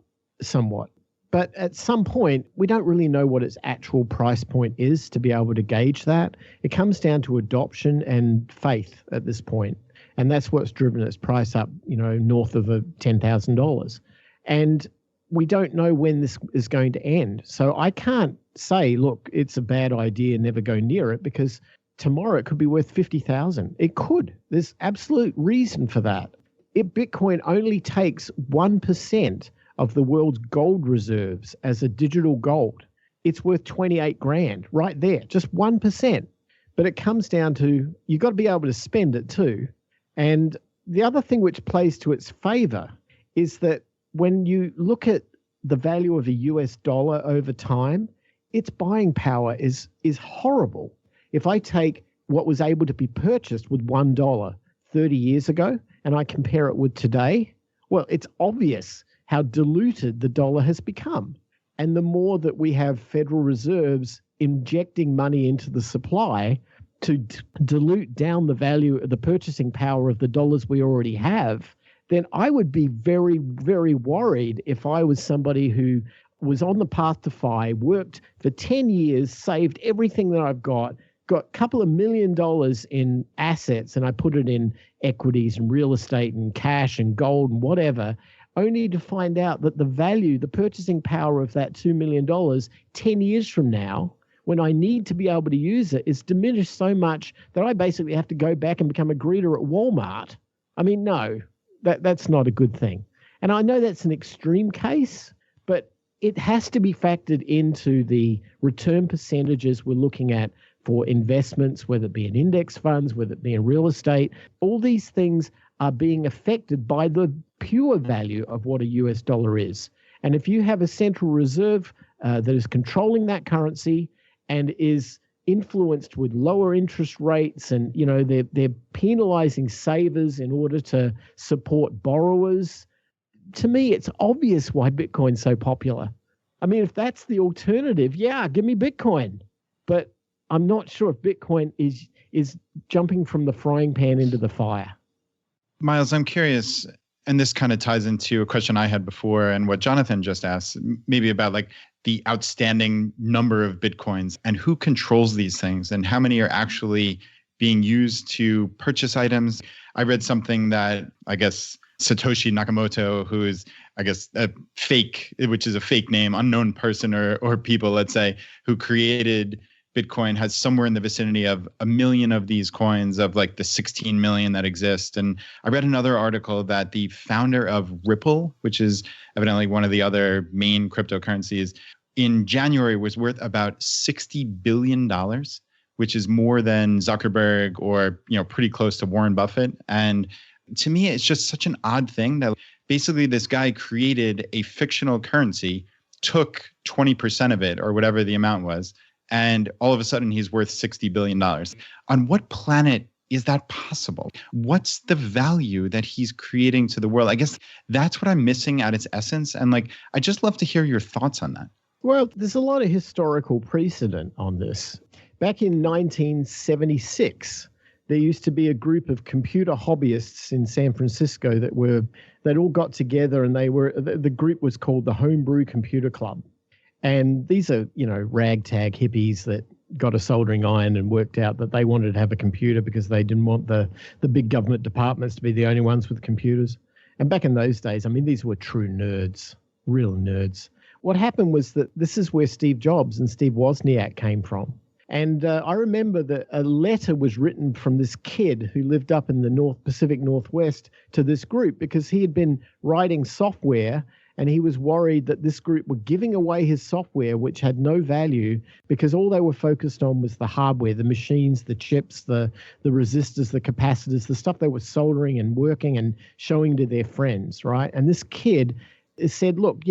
But at some point, we don't really know what its actual price point is to be able to gauge that. It comes down to adoption and faith at this point. And that's what's driven its price up, north of $10,000. And we don't know when this is going to end. So I can't say, look, it's a bad idea, never go near it, because tomorrow it could be worth 50,000. It could. There's absolute reason for that. Bitcoin only takes 1% of the world's gold reserves as a digital gold. It's worth 28 grand right there, just 1%. But it comes down to, you've got to be able to spend it too. And the other thing which plays to its favor is that when you look at the value of a US dollar over time, its buying power is horrible. If I take what was able to be purchased with $1 30 years ago and I compare it with today, well, it's obvious how diluted the dollar has become. And the more that we have Federal Reserves injecting money into the supply to dilute down the value of the purchasing power of the dollars we already have, then I would be very, very worried if I was somebody who was on the path to FI, worked for 10 years, saved everything that I've got a couple of $1 million in assets, and I put it in equities and real estate and cash and gold and whatever, only to find out that the value, the purchasing power of that $2 million 10 years from now, when I need to be able to use it, is diminished so much that I basically have to go back and become a greeter at Walmart. I mean, no. That's not a good thing. And I know that's an extreme case, but it has to be factored into the return percentages we're looking at for investments, whether it be in index funds, whether it be in real estate. All these things are being affected by the pure value of what a US dollar is. And if you have a central reserve that is controlling that currency and is influenced with lower interest rates, and they're penalizing savers in order to support borrowers, to me it's obvious why Bitcoin's so popular. I mean, if that's the alternative, yeah, give me Bitcoin. But I'm not sure if Bitcoin is jumping from the frying pan into the fire. Myles, I'm curious, and this kind of ties into a question I had before and what Jonathan just asked, maybe about like the outstanding number of Bitcoins and who controls these things and how many are actually being used to purchase items. I read something that I guess Satoshi Nakamoto, who is, I guess, a fake, which is a fake name, unknown person or people, let's say, who created Bitcoin has somewhere in the vicinity of 1 million of these coins of like the 16 million that exist. And I read another article that the founder of Ripple, which is evidently one of the other main cryptocurrencies, in January was worth about $60 billion, which is more than Zuckerberg or, pretty close to Warren Buffett. And to me, it's just such an odd thing that basically this guy created a fictional currency, took 20% of it or whatever the amount was, and all of a sudden he's worth $60 billion. On what planet is that possible? What's the value that he's creating to the world? I guess that's what I'm missing at its essence. And I'd just love to hear your thoughts on that. Well, there's a lot of historical precedent on this. Back in 1976, there used to be a group of computer hobbyists in San Francisco that all got together, and the group was called the Homebrew Computer Club. And these are, ragtag hippies that got a soldering iron and worked out that they wanted to have a computer because they didn't want the big government departments to be the only ones with computers. And back in those days, these were true nerds, real nerds. What happened was that this is where Steve Jobs and Steve Wozniak came from. And I remember that a letter was written from this kid who lived up in the Pacific Northwest to this group because he had been writing software, and he was worried that this group were giving away his software, which had no value because all they were focused on was the hardware, the machines, the chips, the resistors, the capacitors, the stuff they were soldering and working and showing to their friends, right? And this kid said, look,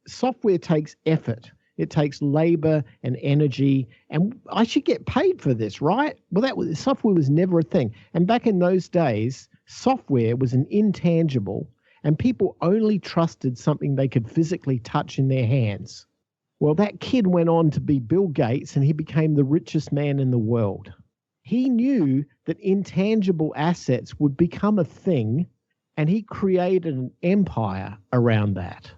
software takes effort. It takes labor and energy, and I should get paid for this, right? Well, software was never a thing. And back in those days, software was an intangible, and people only trusted something they could physically touch in their hands. Well, that kid went on to be Bill Gates, and he became the richest man in the world. He knew that intangible assets would become a thing, and he created an empire around that.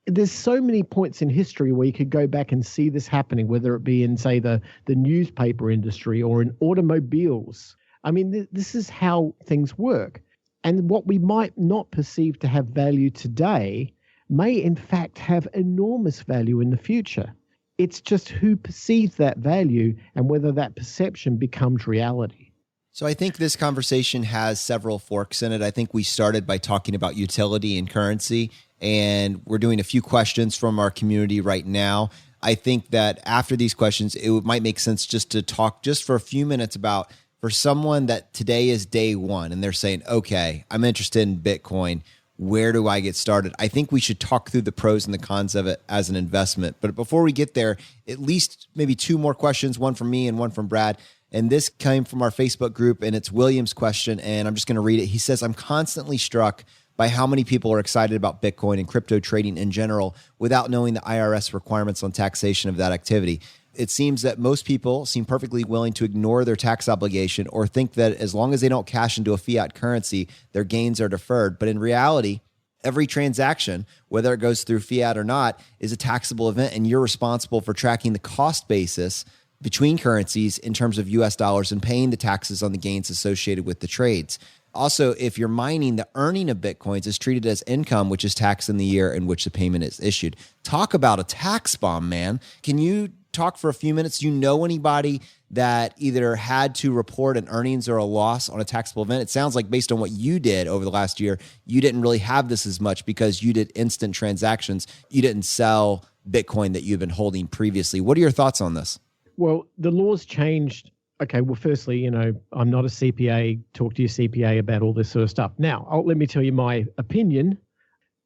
There's so many points in history where you could go back and see this happening, whether it be in, say, the newspaper industry or in automobiles. This is how things work. And what we might not perceive to have value today may, in fact, have enormous value in the future. It's just who perceives that value and whether that perception becomes reality. So I think this conversation has several forks in it. I think we started by talking about utility and currency, and we're doing a few questions from our community right now. I think that after these questions, it might make sense just to talk just for a few minutes about, for someone that today is day one and they're saying, okay, I'm interested in Bitcoin. Where do I get started? I think we should talk through the pros and the cons of it as an investment. But before we get there, at least maybe two more questions, one from me and one from Brad. And this came from our Facebook group, and it's William's question, and I'm just going to read it. He says, I'm constantly struck by how many people are excited about Bitcoin and crypto trading in general without knowing the IRS requirements on taxation of that activity. It seems that most people seem perfectly willing to ignore their tax obligation or think that as long as they don't cash into a fiat currency, their gains are deferred. But in reality, every transaction, whether it goes through fiat or not, is a taxable event, and you're responsible for tracking the cost basis between currencies in terms of US dollars and paying the taxes on the gains associated with the trades. Also, if you're mining, the earning of Bitcoins is treated as income, which is taxed in the year in which the payment is issued. Talk about a tax bomb, man. Can you talk for a few minutes? Do you know anybody that either had to report an earnings or a loss on a taxable event? It sounds like based on what you did over the last year, you didn't really have this as much because you did instant transactions. You didn't sell Bitcoin that you've been holding previously. What are your thoughts on this? Well, the laws changed. Okay, well, firstly, I'm not a CPA. Talk to your CPA about all this sort of stuff. Now, let me tell you my opinion.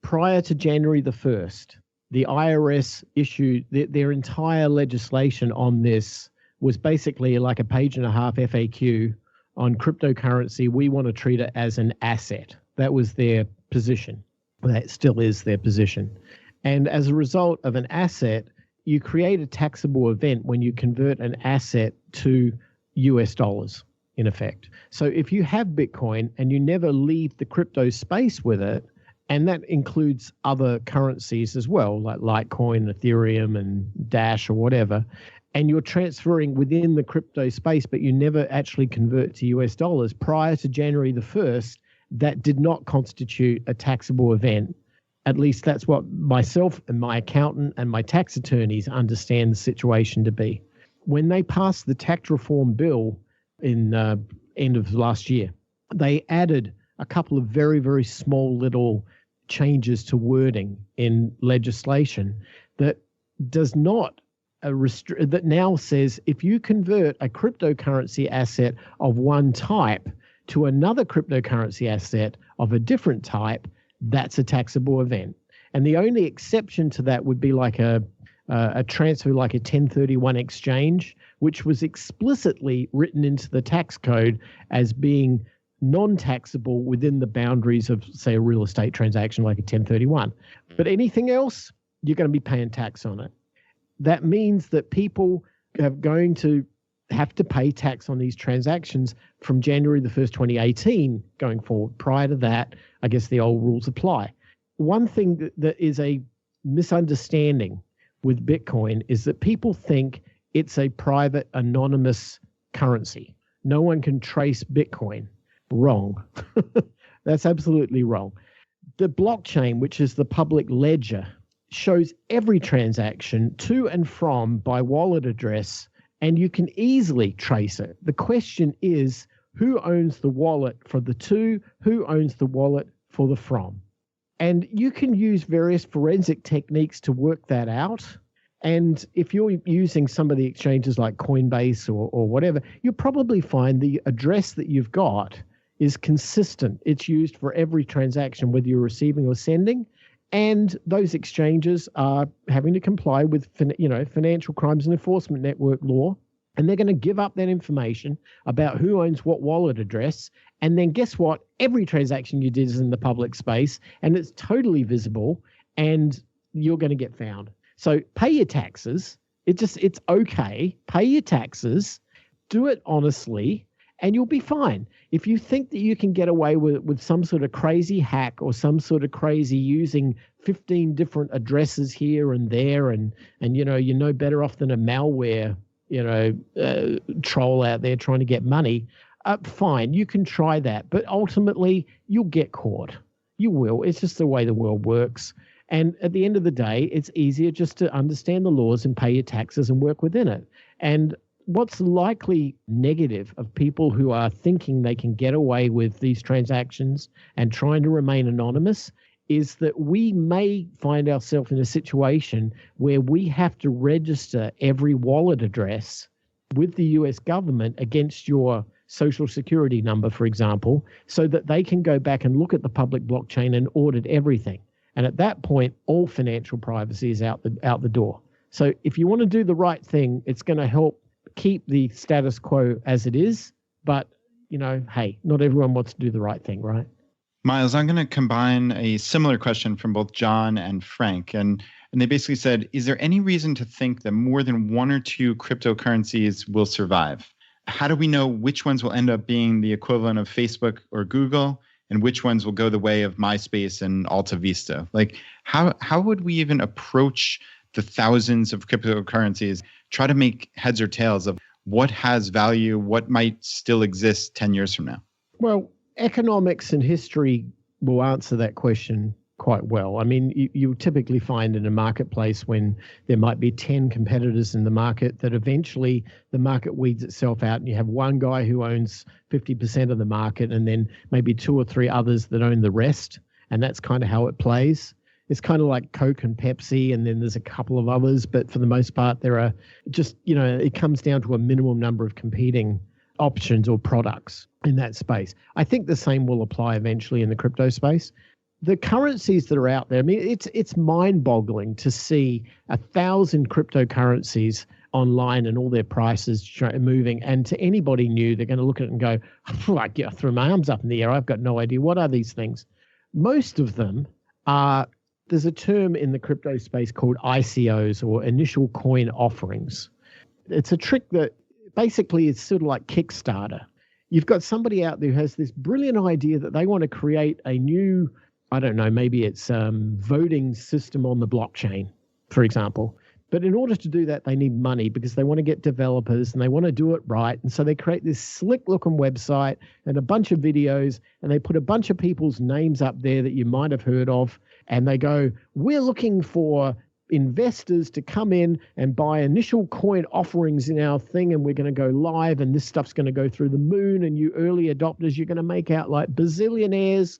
Prior to January the 1st, the IRS issued their entire legislation on this was basically like a page and a half FAQ on cryptocurrency. We want to treat it as an asset. That was their position. That still is their position. And as a result of an asset, you create a taxable event when you convert an asset to US dollars, in effect. So if you have Bitcoin and you never leave the crypto space with it, and that includes other currencies as well, like Litecoin, Ethereum, and Dash or whatever, and you're transferring within the crypto space, but you never actually convert to US dollars prior to January the 1st, that did not constitute a taxable event. At least that's what myself and my accountant and my tax attorneys understand the situation to be. when they passed the tax reform bill in end of last year, they added a couple of very, very small little changes to wording in legislation that does not that now says if you convert a cryptocurrency asset of one type to another cryptocurrency asset of a different type, that's a taxable event. And the only exception to that would be like a transfer, like a 1031 exchange, which was explicitly written into the tax code as being non-taxable within the boundaries of, say, a real estate transaction like a 1031. But anything else, you're going to be paying tax on it. That means that people are going to have to pay tax on these transactions from January the 1st, 2018 going forward. Prior to that, I guess the old rules apply. One thing that is a misunderstanding with Bitcoin is that people think it's a private, anonymous currency. No one can trace Bitcoin. Wrong. That's absolutely wrong. The blockchain, which is the public ledger, shows every transaction to and from by wallet address, and you can easily trace it. The question is, who owns the wallet for the to, who owns the wallet for the from? And you can use various forensic techniques to work that out. And if you're using some of the exchanges like Coinbase or whatever, you'll probably find the address that you've got is consistent. It's used for every transaction, whether you're receiving or sending. And those exchanges are having to comply with, Financial Crimes and Enforcement Network law. And they're going to give up that information about who owns what wallet address. And then guess what? Every transaction you did is in the public space and it's totally visible and you're going to get found. So pay your taxes. It's okay. Pay your taxes. Do it honestly. And you'll be fine. If you think that you can get away with some sort of crazy hack or some sort of crazy using 15 different addresses here and there, and you're no better off than a malware, troll out there trying to get money, fine, you can try that. But ultimately, you'll get caught. You will. It's just the way the world works. And at the end of the day, it's easier just to understand the laws and pay your taxes and work within it. And what's likely negative of people who are thinking they can get away with these transactions and trying to remain anonymous is that we may find ourselves in a situation where we have to register every wallet address with the US government against your social security number, for example, so that they can go back and look at the public blockchain and audit everything. And at that point, all financial privacy is out the door. So if you want to do the right thing, it's going to help keep the status quo as it is, but hey, not everyone wants to do the right thing, right? Myles, I'm going to combine a similar question from both John and Frank, and they basically said, is there any reason to think that more than one or two cryptocurrencies will survive? How do we know which ones will end up being the equivalent of Facebook or Google, and which ones will go the way of MySpace and Alta Vista? Like, how would we even approach the thousands of cryptocurrencies, try to make heads or tails of what has value, what might still exist 10 years from now? Well, economics and history will answer that question quite well. I mean, you typically find in a marketplace when there might be 10 competitors in the market that eventually the market weeds itself out and you have one guy who owns 50% of the market and then maybe two or three others that own the rest. And that's kind of how it plays. It's kind of like Coke and Pepsi, and then there's a couple of others, but for the most part, there are just, it comes down to a minimum number of competing options or products in that space. I think the same will apply eventually in the crypto space. The currencies that are out there, I mean, it's mind-boggling to see 1,000 cryptocurrencies online and all their prices moving. And to anybody new, they're going to look at it and go, I threw my arms up in the air. I've got no idea. What are these things? Most of them are... There's a term in the crypto space called ICOs, or initial coin offerings. It's a trick that basically is sort of like Kickstarter. You've got somebody out there who has this brilliant idea that they want to create a new, I don't know, maybe it's voting system on the blockchain, for example. But in order to do that, they need money because they want to get developers and they want to do it right. And so they create this slick looking website and a bunch of videos, and they put a bunch of people's names up there that you might have heard of. And they go, we're looking for investors to come in and buy initial coin offerings in our thing, and we're going to go live, and this stuff's going to go through the moon, and you early adopters, you're going to make out like bazillionaires.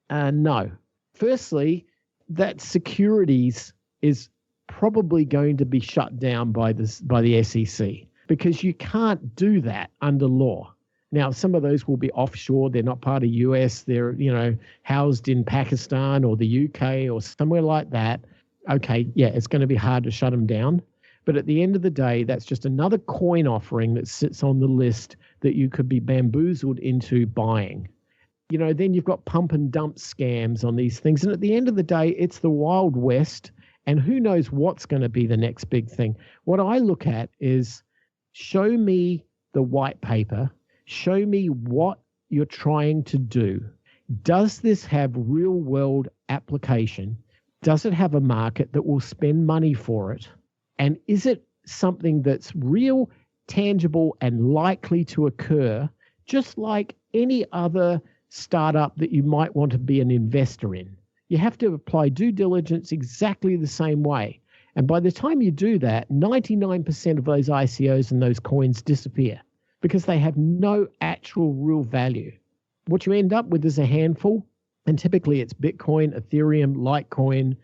No. Firstly, that securities is probably going to be shut down by the SEC, because you can't do that under law. Now, some of those will be offshore. They're not part of US. They're, housed in Pakistan or the UK or somewhere like that. Okay, yeah, it's going to be hard to shut them down. But at the end of the day, that's just another coin offering that sits on the list that you could be bamboozled into buying. Then you've got pump and dump scams on these things. And at the end of the day, it's the Wild West. And who knows what's going to be the next big thing. What I look at is, show me the white paper. Show me what you're trying to do. Does this have real world application? Does it have a market that will spend money for it? And is it something that's real, tangible, and likely to occur, just like any other startup that you might want to be an investor in? You have to apply due diligence exactly the same way. And by the time you do that, 99% of those ICOs and those coins disappear because they have no actual real value. What you end up with is a handful, and typically it's Bitcoin, Ethereum, Litecoin,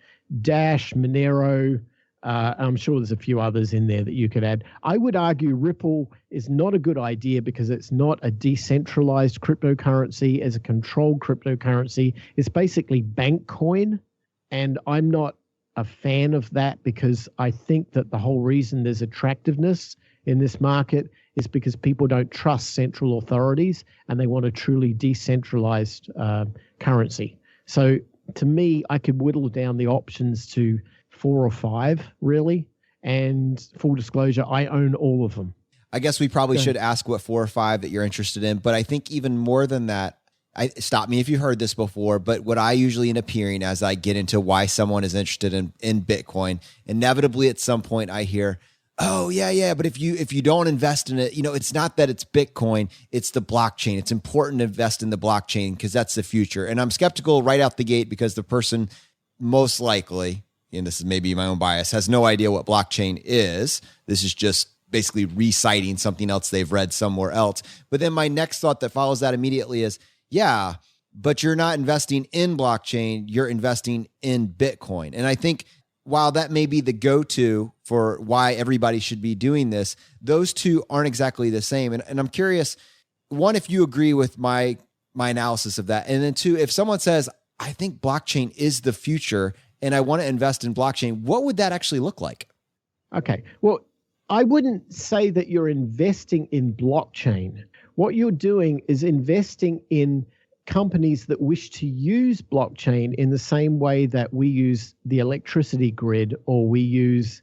Dash, Monero. I'm sure there's a few others in there that you could add. I would argue Ripple is not a good idea because it's not a decentralized cryptocurrency as a controlled cryptocurrency. It's basically bank coin, and I'm not a fan of that because I think that the whole reason there's attractiveness in this market is because people don't trust central authorities and they want a truly decentralized currency. So to me, I could whittle down the options to 4 or 5, really. And full disclosure, I own all of them. I guess we probably should ask what 4 or 5 that you're interested in. But I think even more than that, stop me if you heard this before, but what I usually end up hearing as I get into why someone is interested in Bitcoin, inevitably at some point I hear, oh, yeah, but if you don't invest in it, it's not that it's Bitcoin, it's the blockchain. It's important to invest in the blockchain because that's the future. And I'm skeptical right out the gate because the person most likely, and this is maybe my own bias, has no idea what blockchain is. This is just basically reciting something else they've read somewhere else. But then my next thought that follows that immediately is, yeah, but you're not investing in blockchain, you're investing in Bitcoin. And I think while that may be the go-to for why everybody should be doing this, those two aren't exactly the same. And I'm curious, one, if you agree with my analysis of that. And then 2, if someone says, I think blockchain is the future and I want to invest in blockchain, what would that actually look like? Okay. Well, I wouldn't say that you're investing in blockchain. What you're doing is investing in companies that wish to use blockchain in the same way that we use the electricity grid, or we use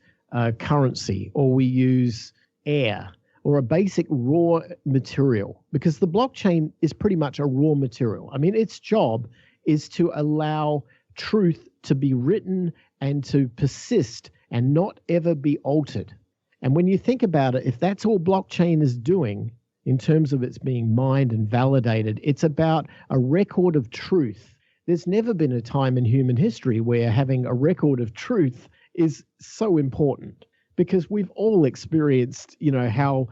currency, or we use air, or a basic raw material, because the blockchain is pretty much a raw material. I mean, its job is to allow truth to be written and to persist and not ever be altered. And when you think about it, if that's all blockchain is doing in terms of its being mined and validated, it's about a record of truth. There's never been a time in human history where having a record of truth is so important, because we've all experienced, how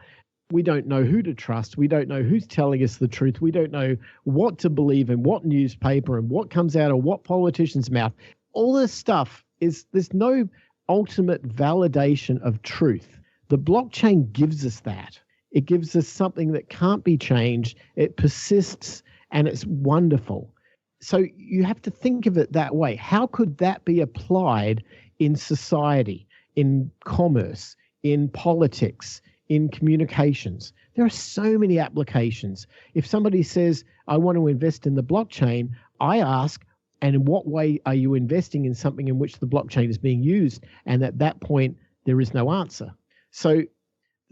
we don't know who to trust. We don't know who's telling us the truth. We don't know what to believe in, what newspaper and what comes out of what politician's mouth. All this stuff there's no ultimate validation of truth. The blockchain gives us that. It gives us something that can't be changed. It persists, and it's wonderful. So you have to think of it that way. How could that be applied in society, in commerce, in politics, in communications? There are so many applications. If somebody says, I want to invest in the blockchain, I ask, and in what way are you investing in something in which the blockchain is being used? And at that point, there is no answer. So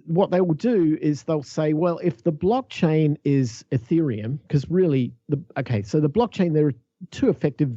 what they will do is they'll say, well, if the blockchain is Ethereum, because really, so the blockchain, there are 2 effective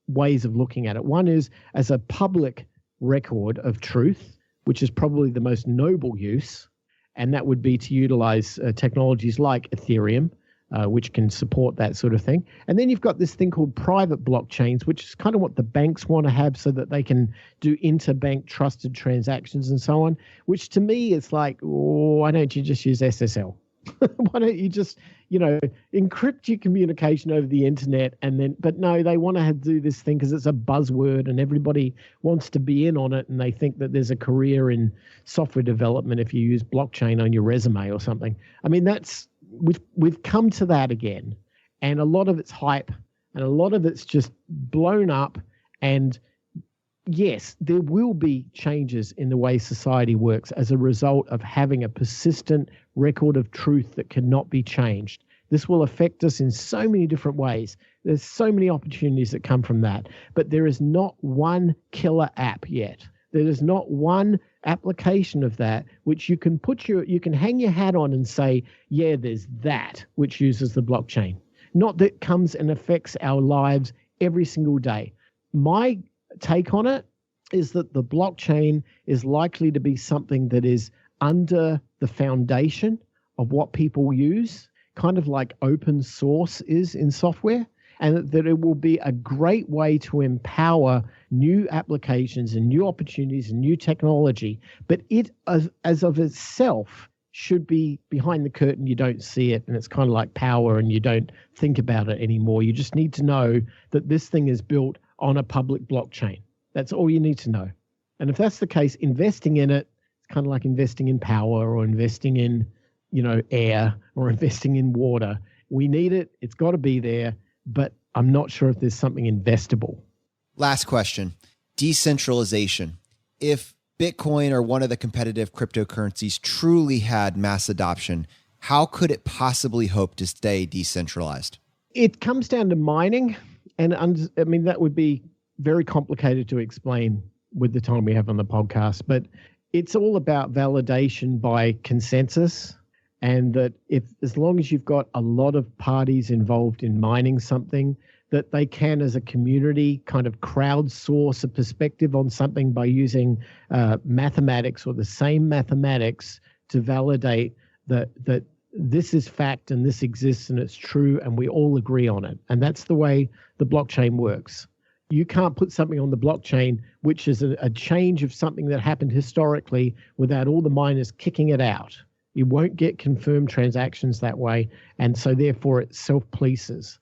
ways of looking at it. One is as a public record of truth, which is probably the most noble use, and that would be to utilize technologies like Ethereum, which can support that sort of thing. And then you've got this thing called private blockchains, which is kind of what the banks want to have so that they can do interbank trusted transactions and so on, which to me is like, oh, why don't you just use SSL? Why don't you just, encrypt your communication over the internet but no, they want to do this thing because it's a buzzword and everybody wants to be in on it. And they think that there's a career in software development if you use blockchain on your resume or something. I mean, we've come to that again. And a lot of it's hype and a lot of it's just blown up. And yes, there will be changes in the way society works as a result of having a persistent record of truth that cannot be changed. This will affect us in so many different ways. There's so many opportunities that come from that. But there is not one killer app yet. There is not one application of that which you can hang your hat on and say, yeah, there's that which uses the blockchain. Not that comes and affects our lives every single day. My take on it is that the blockchain is likely to be something that is under the foundation of what people use, kind of like open source is in software, and that it will be a great way to empower new applications and new opportunities and new technology. But it, as of itself, should be behind the curtain. You don't see it, and it's kind of like power, and you don't think about it anymore. You just need to know that this thing is built on a public blockchain. That's all you need to know. And if that's the case, investing in it, it's kind of like investing in power or investing in, air or investing in water. We need it. It's got to be there, but I'm not sure if there's something investable. Last question, decentralization. If Bitcoin or one of the competitive cryptocurrencies truly had mass adoption, how could it possibly hope to stay decentralized? It comes down to mining. And that would be very complicated to explain with the time we have on the podcast, but it's all about validation by consensus. And that as long as you've got a lot of parties involved in mining something, that they can, as a community, kind of crowdsource a perspective on something by using mathematics or the same mathematics to validate that this is fact and this exists and it's true and we all agree on it. And that's the way the blockchain works. You can't put something on the blockchain which is a change of something that happened historically without all the miners kicking it out. You won't get confirmed transactions that way, and so therefore it self-polices.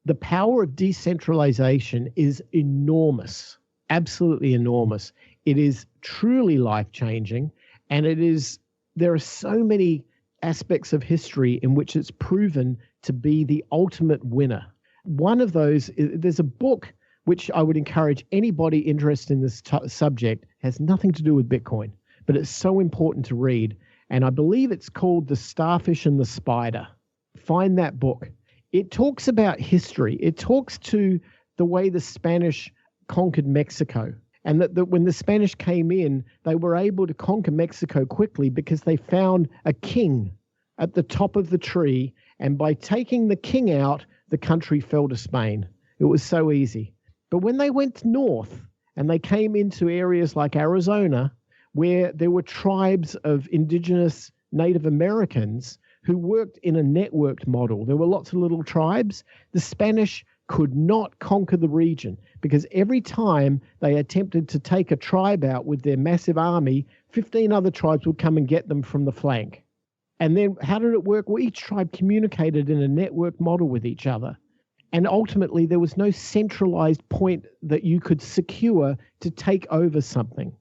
The power of decentralization is enormous, absolutely enormous. It is truly life-changing, and there are so many aspects of history in which it's proven to be the ultimate winner. One of those, there's a book which I would encourage anybody interested in this subject, has nothing to do with Bitcoin, but it's so important to read. And I believe it's called The Starfish and the Spider. Find that book. It talks about history. It talks to the way the Spanish conquered Mexico. And that when the Spanish came in, they were able to conquer Mexico quickly because they found a king at the top of the tree. And by taking the king out, the country fell to Spain. It was so easy. But when they went north and they came into areas like Arizona, where there were tribes of indigenous Native Americans who worked in a networked model. There were lots of little tribes. The Spanish could not conquer the region because every time they attempted to take a tribe out with their massive army, 15 other tribes would come and get them from the flank. And then how did it work? Well, each tribe communicated in a network model with each other. And ultimately, there was no centralized point that you could secure to take over something.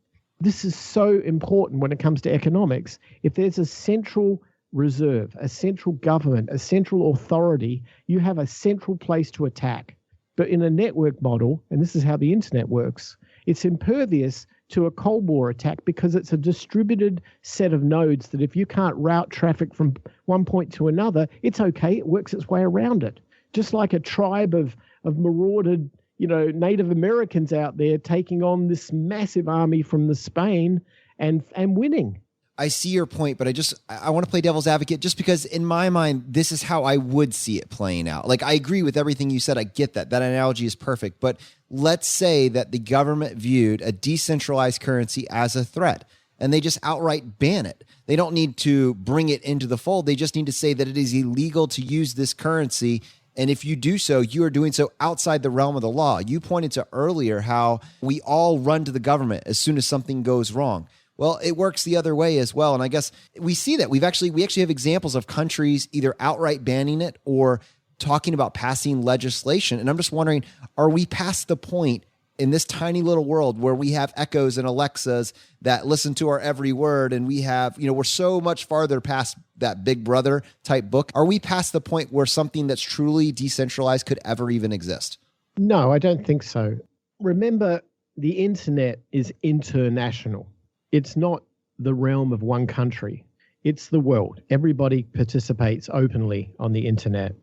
This is so important when it comes to economics. If there's a central reserve, a central government, a central authority, you have a central place to attack. But in a network model, and this is how the internet works, it's impervious to a Cold War attack because it's a distributed set of nodes that if you can't route traffic from one point to another, it's okay, it works its way around it. Just like a tribe of marauded Native Americans out there taking on this massive army from the Spain and winning. I see your point, but I want to play devil's advocate just because in my mind, this is how I would see it playing out. Like, I agree with everything you said. I get that. That analogy is perfect. But let's say that the government viewed a decentralized currency as a threat. and they just outright ban it. They don't need to bring it into the fold. They just need to say that it is illegal to use this currency. And if you do so, you are doing so outside the realm of the law. You pointed to earlier how we all run to the government as soon as something goes wrong. Well, it works the other way as well. And I guess we see that we actually have examples of countries either outright banning it or talking about passing legislation. And I'm just wondering, are we past the point in this tiny little world where we have Echoes and Alexas that listen to our every word, and we have, we're so much farther past that Big Brother type book? Are we past the point where something that's truly decentralized could ever even exist? No, I don't think so. Remember, the internet is international. It's not the realm of one country. It's the world. Everybody participates openly on the internet.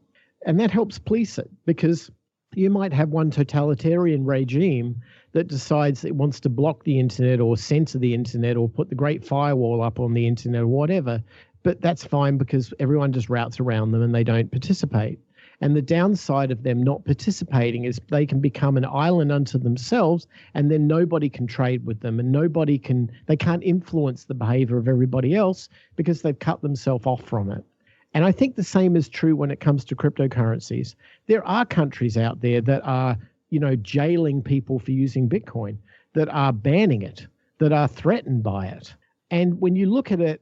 And that helps police it, because you might have one totalitarian regime that decides it wants to block the internet or censor the internet or put the Great Firewall up on the internet or whatever. But that's fine because everyone just routes around them and they don't participate. And the downside of them not participating is they can become an island unto themselves, and then nobody can trade with them, and they can't influence the behavior of everybody else because they've cut themselves off from it. And I think the same is true when it comes to cryptocurrencies. There are countries out there that are, jailing people for using Bitcoin, that are banning it, that are threatened by it. And when you look at it,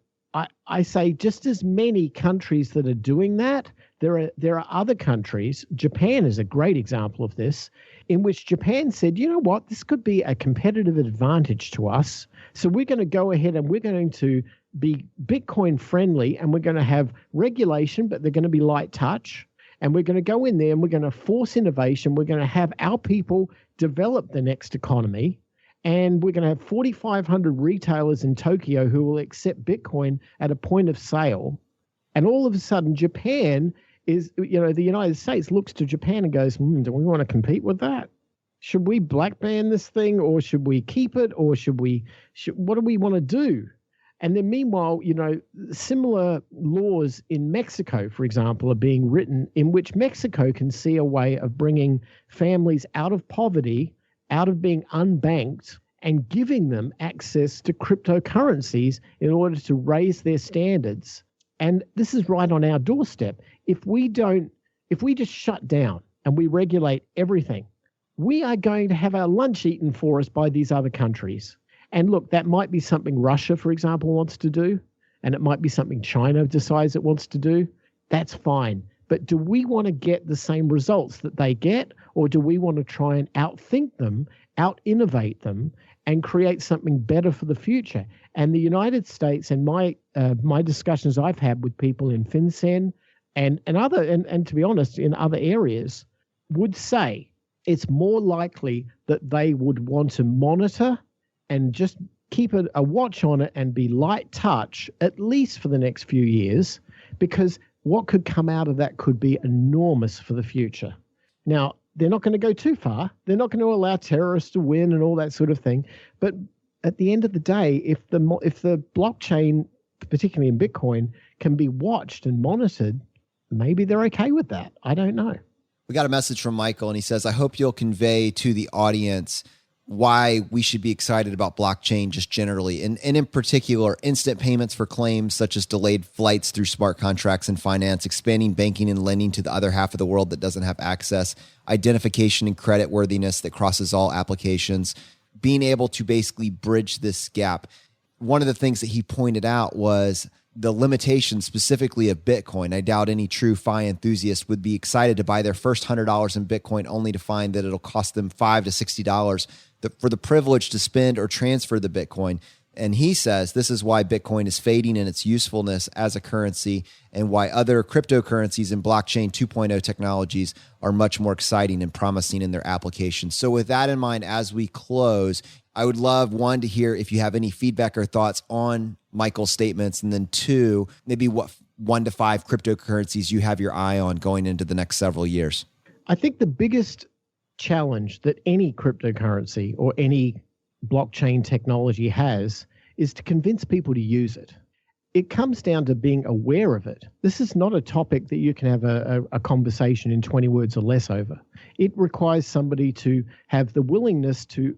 I say just as many countries that are doing that, there are other countries, Japan is a great example of this, in which Japan said, you know what, this could be a competitive advantage to us. So we're going to go ahead and we're going to be Bitcoin friendly, and we're going to have regulation, but they're going to be light touch. And we're going to go in there and we're going to force innovation. We're going to have our people develop the next economy. And we're going to have 4,500 retailers in Tokyo who will accept Bitcoin at a point of sale. And all of a sudden, Japan is, the United States looks to Japan and goes, do we want to compete with that? Should we black ban this thing, or should we keep it, or what do we want to do? And then meanwhile, similar laws in Mexico, for example, are being written in which Mexico can see a way of bringing families out of poverty, out of being unbanked, and giving them access to cryptocurrencies in order to raise their standards. And this is right on our doorstep. If we just shut down and we regulate everything, we are going to have our lunch eaten for us by these other countries. And look, that might be something Russia, for example, wants to do, and it might be something China decides it wants to do. That's fine. But do we want to get the same results that they get, or do we want to try and outthink them, out-innovate them, and create something better for the future? And the United States, and my discussions I've had with people in FinCEN and to be honest, in other areas, would say it's more likely that they would want to monitor and just keep a watch on it and be light touch, at least for the next few years, because what could come out of that could be enormous for the future. Now, they're not going to go too far. They're not going to allow terrorists to win and all that sort of thing. But at the end of the day, if the blockchain, particularly in Bitcoin, can be watched and monitored, maybe they're okay with that. I don't know. We got a message from Michael, and he says, I hope you'll convey to the audience why we should be excited about blockchain just generally, and in particular, instant payments for claims such as delayed flights through smart contracts and finance, expanding banking and lending to the other half of the world that doesn't have access, identification and credit worthiness that crosses all applications, being able to basically bridge this gap. One of the things that he pointed out was the limitations specifically of Bitcoin. I doubt any true FI enthusiast would be excited to buy their first $100 in Bitcoin only to find that it'll cost them $5 to $60 for the privilege to spend or transfer the Bitcoin. And he says this is why Bitcoin is fading in its usefulness as a currency, and why other cryptocurrencies and blockchain 2.0 technologies are much more exciting and promising in their applications. So with that in mind, as we close, I would love, one, to hear if you have any feedback or thoughts on Michael's statements, and then two, maybe what 1 to 5 cryptocurrencies you have your eye on going into the next several years. I think the biggest challenge that any cryptocurrency or any blockchain technology has is to convince people to use it. It comes down to being aware of it. This is not a topic that you can have a conversation in 20 words or less over. It requires somebody to have the willingness to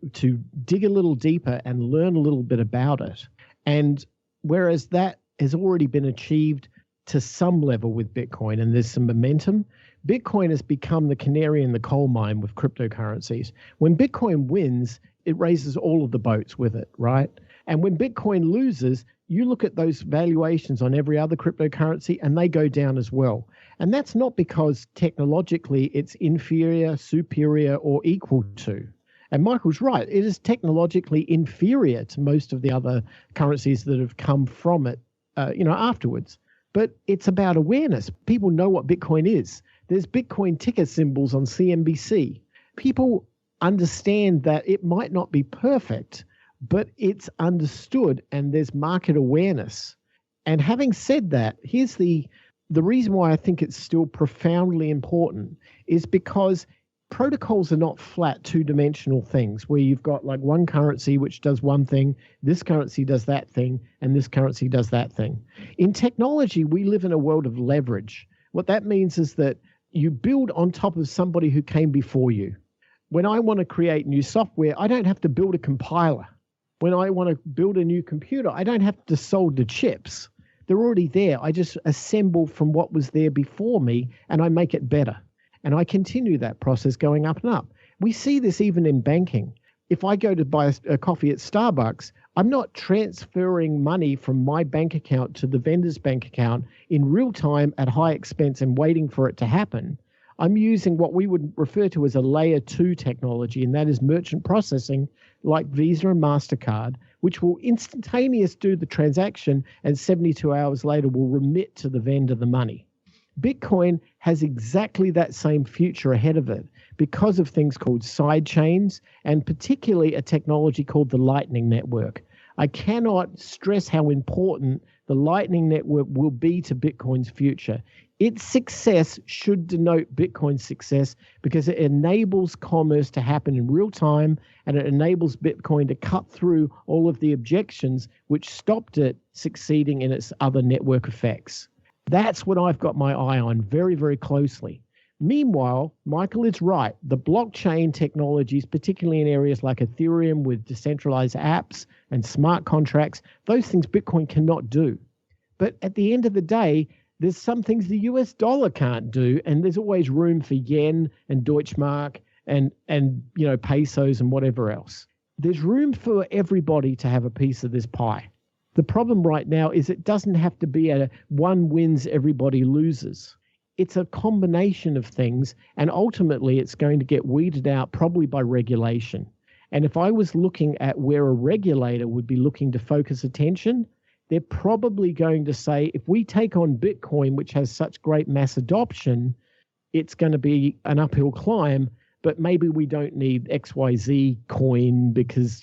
dig a little deeper and learn a little bit about it. And whereas that has already been achieved to some level with Bitcoin and there's some momentum, Bitcoin has become the canary in the coal mine with cryptocurrencies. When Bitcoin wins, it raises all of the boats with it, right? And when Bitcoin loses, you look at those valuations on every other cryptocurrency and they go down as well. And that's not because technologically it's inferior, superior, or equal to. And Michael's right. It is technologically inferior to most of the other currencies that have come from it, afterwards. But it's about awareness. People know what Bitcoin is. There's Bitcoin ticker symbols on CNBC. People understand that it might not be perfect, but it's understood and there's market awareness. And having said that, here's the reason why I think it's still profoundly important is because protocols are not flat two-dimensional things where you've got like one currency which does one thing, this currency does that thing, and this currency does that thing. In technology, we live in a world of leverage. What that means is that you build on top of somebody who came before you. When I want to create new software, I don't have to build a compiler. When I want to build a new computer, I don't have to solder chips. They're already there. I just assemble from what was there before me and I make it better. And I continue that process going up and up. We see this even in banking. If I go to buy a coffee at Starbucks, I'm not transferring money from my bank account to the vendor's bank account in real time at high expense and waiting for it to happen. I'm using what we would refer to as a layer 2 technology, and that is merchant processing like Visa and MasterCard, which will instantaneously do the transaction and 72 hours later will remit to the vendor the money. Bitcoin has exactly that same future ahead of it because of things called side chains and particularly a technology called the Lightning Network. I cannot stress how important the Lightning Network will be to Bitcoin's future. Its success should denote Bitcoin's success because it enables commerce to happen in real time and it enables Bitcoin to cut through all of the objections which stopped it succeeding in its other network effects. That's what I've got my eye on very, very closely. Meanwhile, Michael is right. The blockchain technologies, particularly in areas like Ethereum with decentralized apps and smart contracts, those things Bitcoin cannot do. But at the end of the day, there's some things the US dollar can't do, and there's always room for yen and Deutschmark and pesos and whatever else. There's room for everybody to have a piece of this pie. The problem right now is it doesn't have to be a one wins, everybody loses. It's a combination of things, and ultimately it's going to get weeded out probably by regulation. And if I was looking at where a regulator would be looking to focus attention, they're probably going to say, if we take on Bitcoin, which has such great mass adoption, it's going to be an uphill climb, but maybe we don't need XYZ coin because,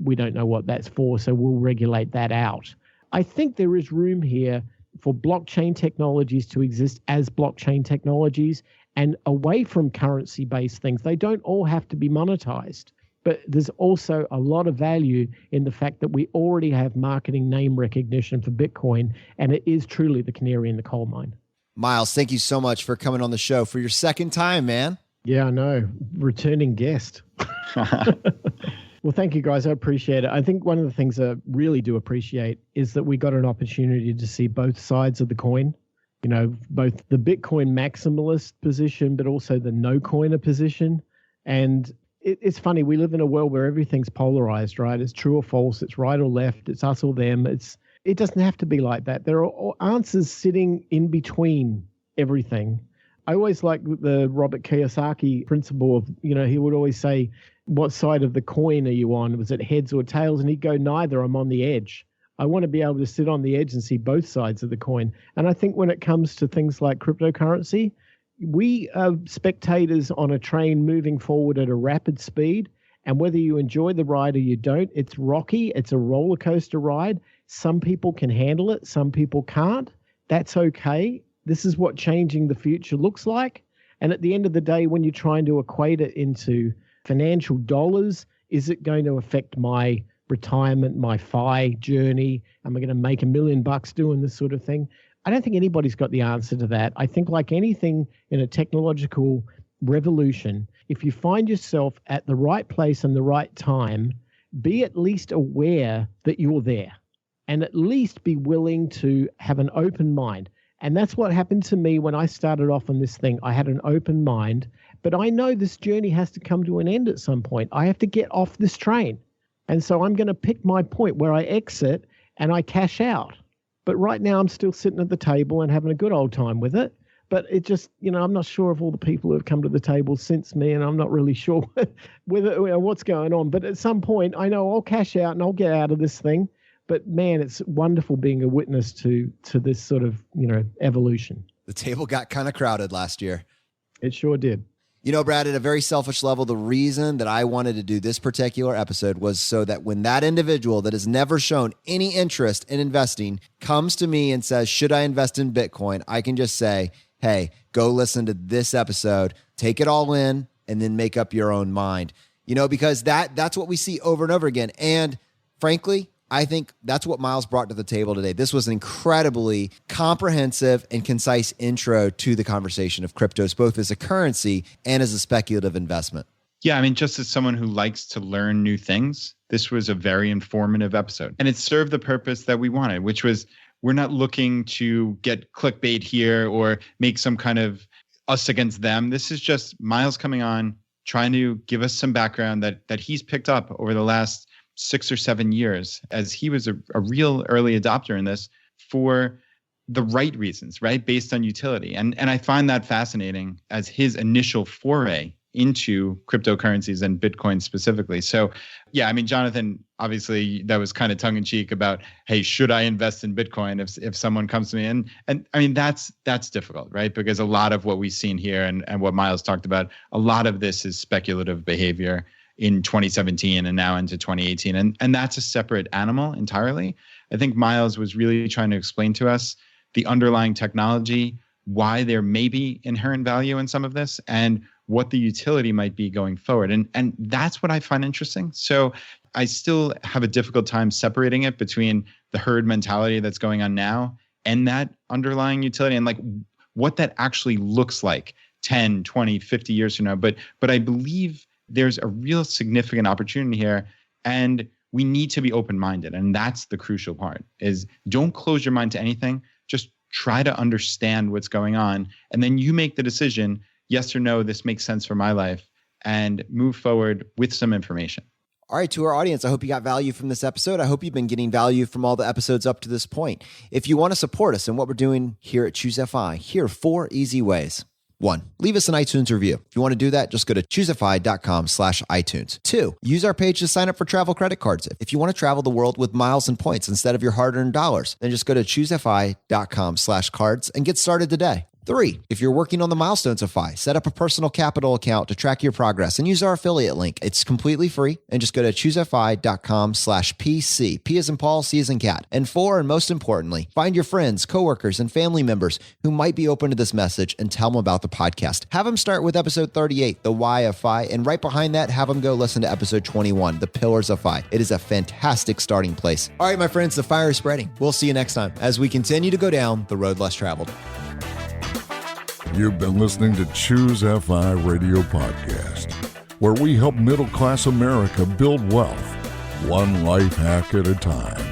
we don't know what that's for, so we'll regulate that out. I think there is room here for blockchain technologies to exist as blockchain technologies and away from currency-based things. They don't all have to be monetized, but there's also a lot of value in the fact that we already have marketing name recognition for Bitcoin, and it is truly the canary in the coal mine. Myles, thank you so much for coming on the show for your second time, man. Yeah, I know. Returning guest. Well, thank you, guys. I appreciate it. I think one of the things I really do appreciate is that we got an opportunity to see both sides of the coin, both the Bitcoin maximalist position, but also the no-coiner position. And it's funny. We live in a world where everything's polarized, right? It's true or false. It's right or left. It's us or them. It doesn't have to be like that. There are answers sitting in between everything. I always like the Robert Kiyosaki principle of, he would always say, what side of the coin are you on? Was it heads or tails? And he'd go, neither. I'm on the edge. I want to be able to sit on the edge and see both sides of the coin. And I think when it comes to things like cryptocurrency, we are spectators on a train moving forward at a rapid speed. And whether you enjoy the ride or you don't, it's rocky. It's a roller coaster ride. Some people can handle it. Some people can't. That's okay. This is what changing the future looks like. And at the end of the day, when you're trying to equate it into financial dollars, is it going to affect my retirement, my FI journey? Am I going to make $1 million doing this sort of thing? I don't think anybody's got the answer to that. I think like anything in a technological revolution, if you find yourself at the right place and the right time, be at least aware that you're there. and at least be willing to have an open mind. And that's what happened to me when I started off on this thing. I had an open mind, but I know this journey has to come to an end at some point. I have to get off this train. And so I'm going to pick my point where I exit and I cash out. But right now I'm still sitting at the table and having a good old time with it. But it just, I'm not sure of all the people who have come to the table since me, and I'm not really sure what's going on. But at some point, I know I'll cash out and I'll get out of this thing. But man, it's wonderful being a witness to this sort of, evolution. The table got kind of crowded last year. It sure did. Brad, at a very selfish level, the reason that I wanted to do this particular episode was so that when that individual that has never shown any interest in investing comes to me and says, should I invest in Bitcoin? I can just say, hey, go listen to this episode, take it all in, and then make up your own mind. Because that's what we see over and over again. And frankly, I think that's what Myles brought to the table today. This was an incredibly comprehensive and concise intro to the conversation of cryptos, both as a currency and as a speculative investment. Yeah, just as someone who likes to learn new things, this was a very informative episode. And it served the purpose that we wanted, which was we're not looking to get clickbait here or make some kind of us against them. This is just Myles coming on, trying to give us some background that he's picked up over the last 6 or 7 years, as he was a real early adopter in this for the right reasons, right? Based on utility. And I find that fascinating as his initial foray into cryptocurrencies and Bitcoin specifically. So yeah, Jonathan, obviously that was kind of tongue in cheek about, hey, should I invest in Bitcoin if someone comes to me? And that's difficult, right? Because a lot of what we've seen here and what Myles talked about, a lot of this is speculative behavior in 2017 and now into 2018. And that's a separate animal entirely. I think Myles was really trying to explain to us the underlying technology, why there may be inherent value in some of this, and what the utility might be going forward. And that's what I find interesting. So I still have a difficult time separating it between the herd mentality that's going on now and that underlying utility and like what that actually looks like 10, 20, 50 years from now. But I believe there's a real significant opportunity here, and we need to be open-minded. And that's the crucial part, is don't close your mind to anything. Just try to understand what's going on. And then you make the decision, yes or no, this makes sense for my life, and move forward with some information. All right, to our audience, I hope you got value from this episode. I hope you've been getting value from all the episodes up to this point. If you want to support us in what we're doing here at ChooseFI, here are 4 easy ways. 1, leave us an iTunes review. If you want to do that, just go to ChooseFI.com/iTunes. 2, use our page to sign up for travel credit cards. If you want to travel the world with miles and points instead of your hard-earned dollars, then just go to ChooseFI.com/cards and get started today. 3, if you're working on the milestones of FI, set up a personal capital account to track your progress and use our affiliate link. It's completely free, and just go to ChooseFI.com/PC. P as in Paul, C as in cat. And 4, and most importantly, find your friends, coworkers, and family members who might be open to this message and tell them about the podcast. Have them start with episode 38, The Why of FI, and right behind that, have them go listen to episode 21, The Pillars of FI. It is a fantastic starting place. All right, my friends, the fire is spreading. We'll see you next time as we continue to go down the road less traveled. You've been listening to ChooseFI Radio Podcast, where we help middle-class America build wealth, one life hack at a time.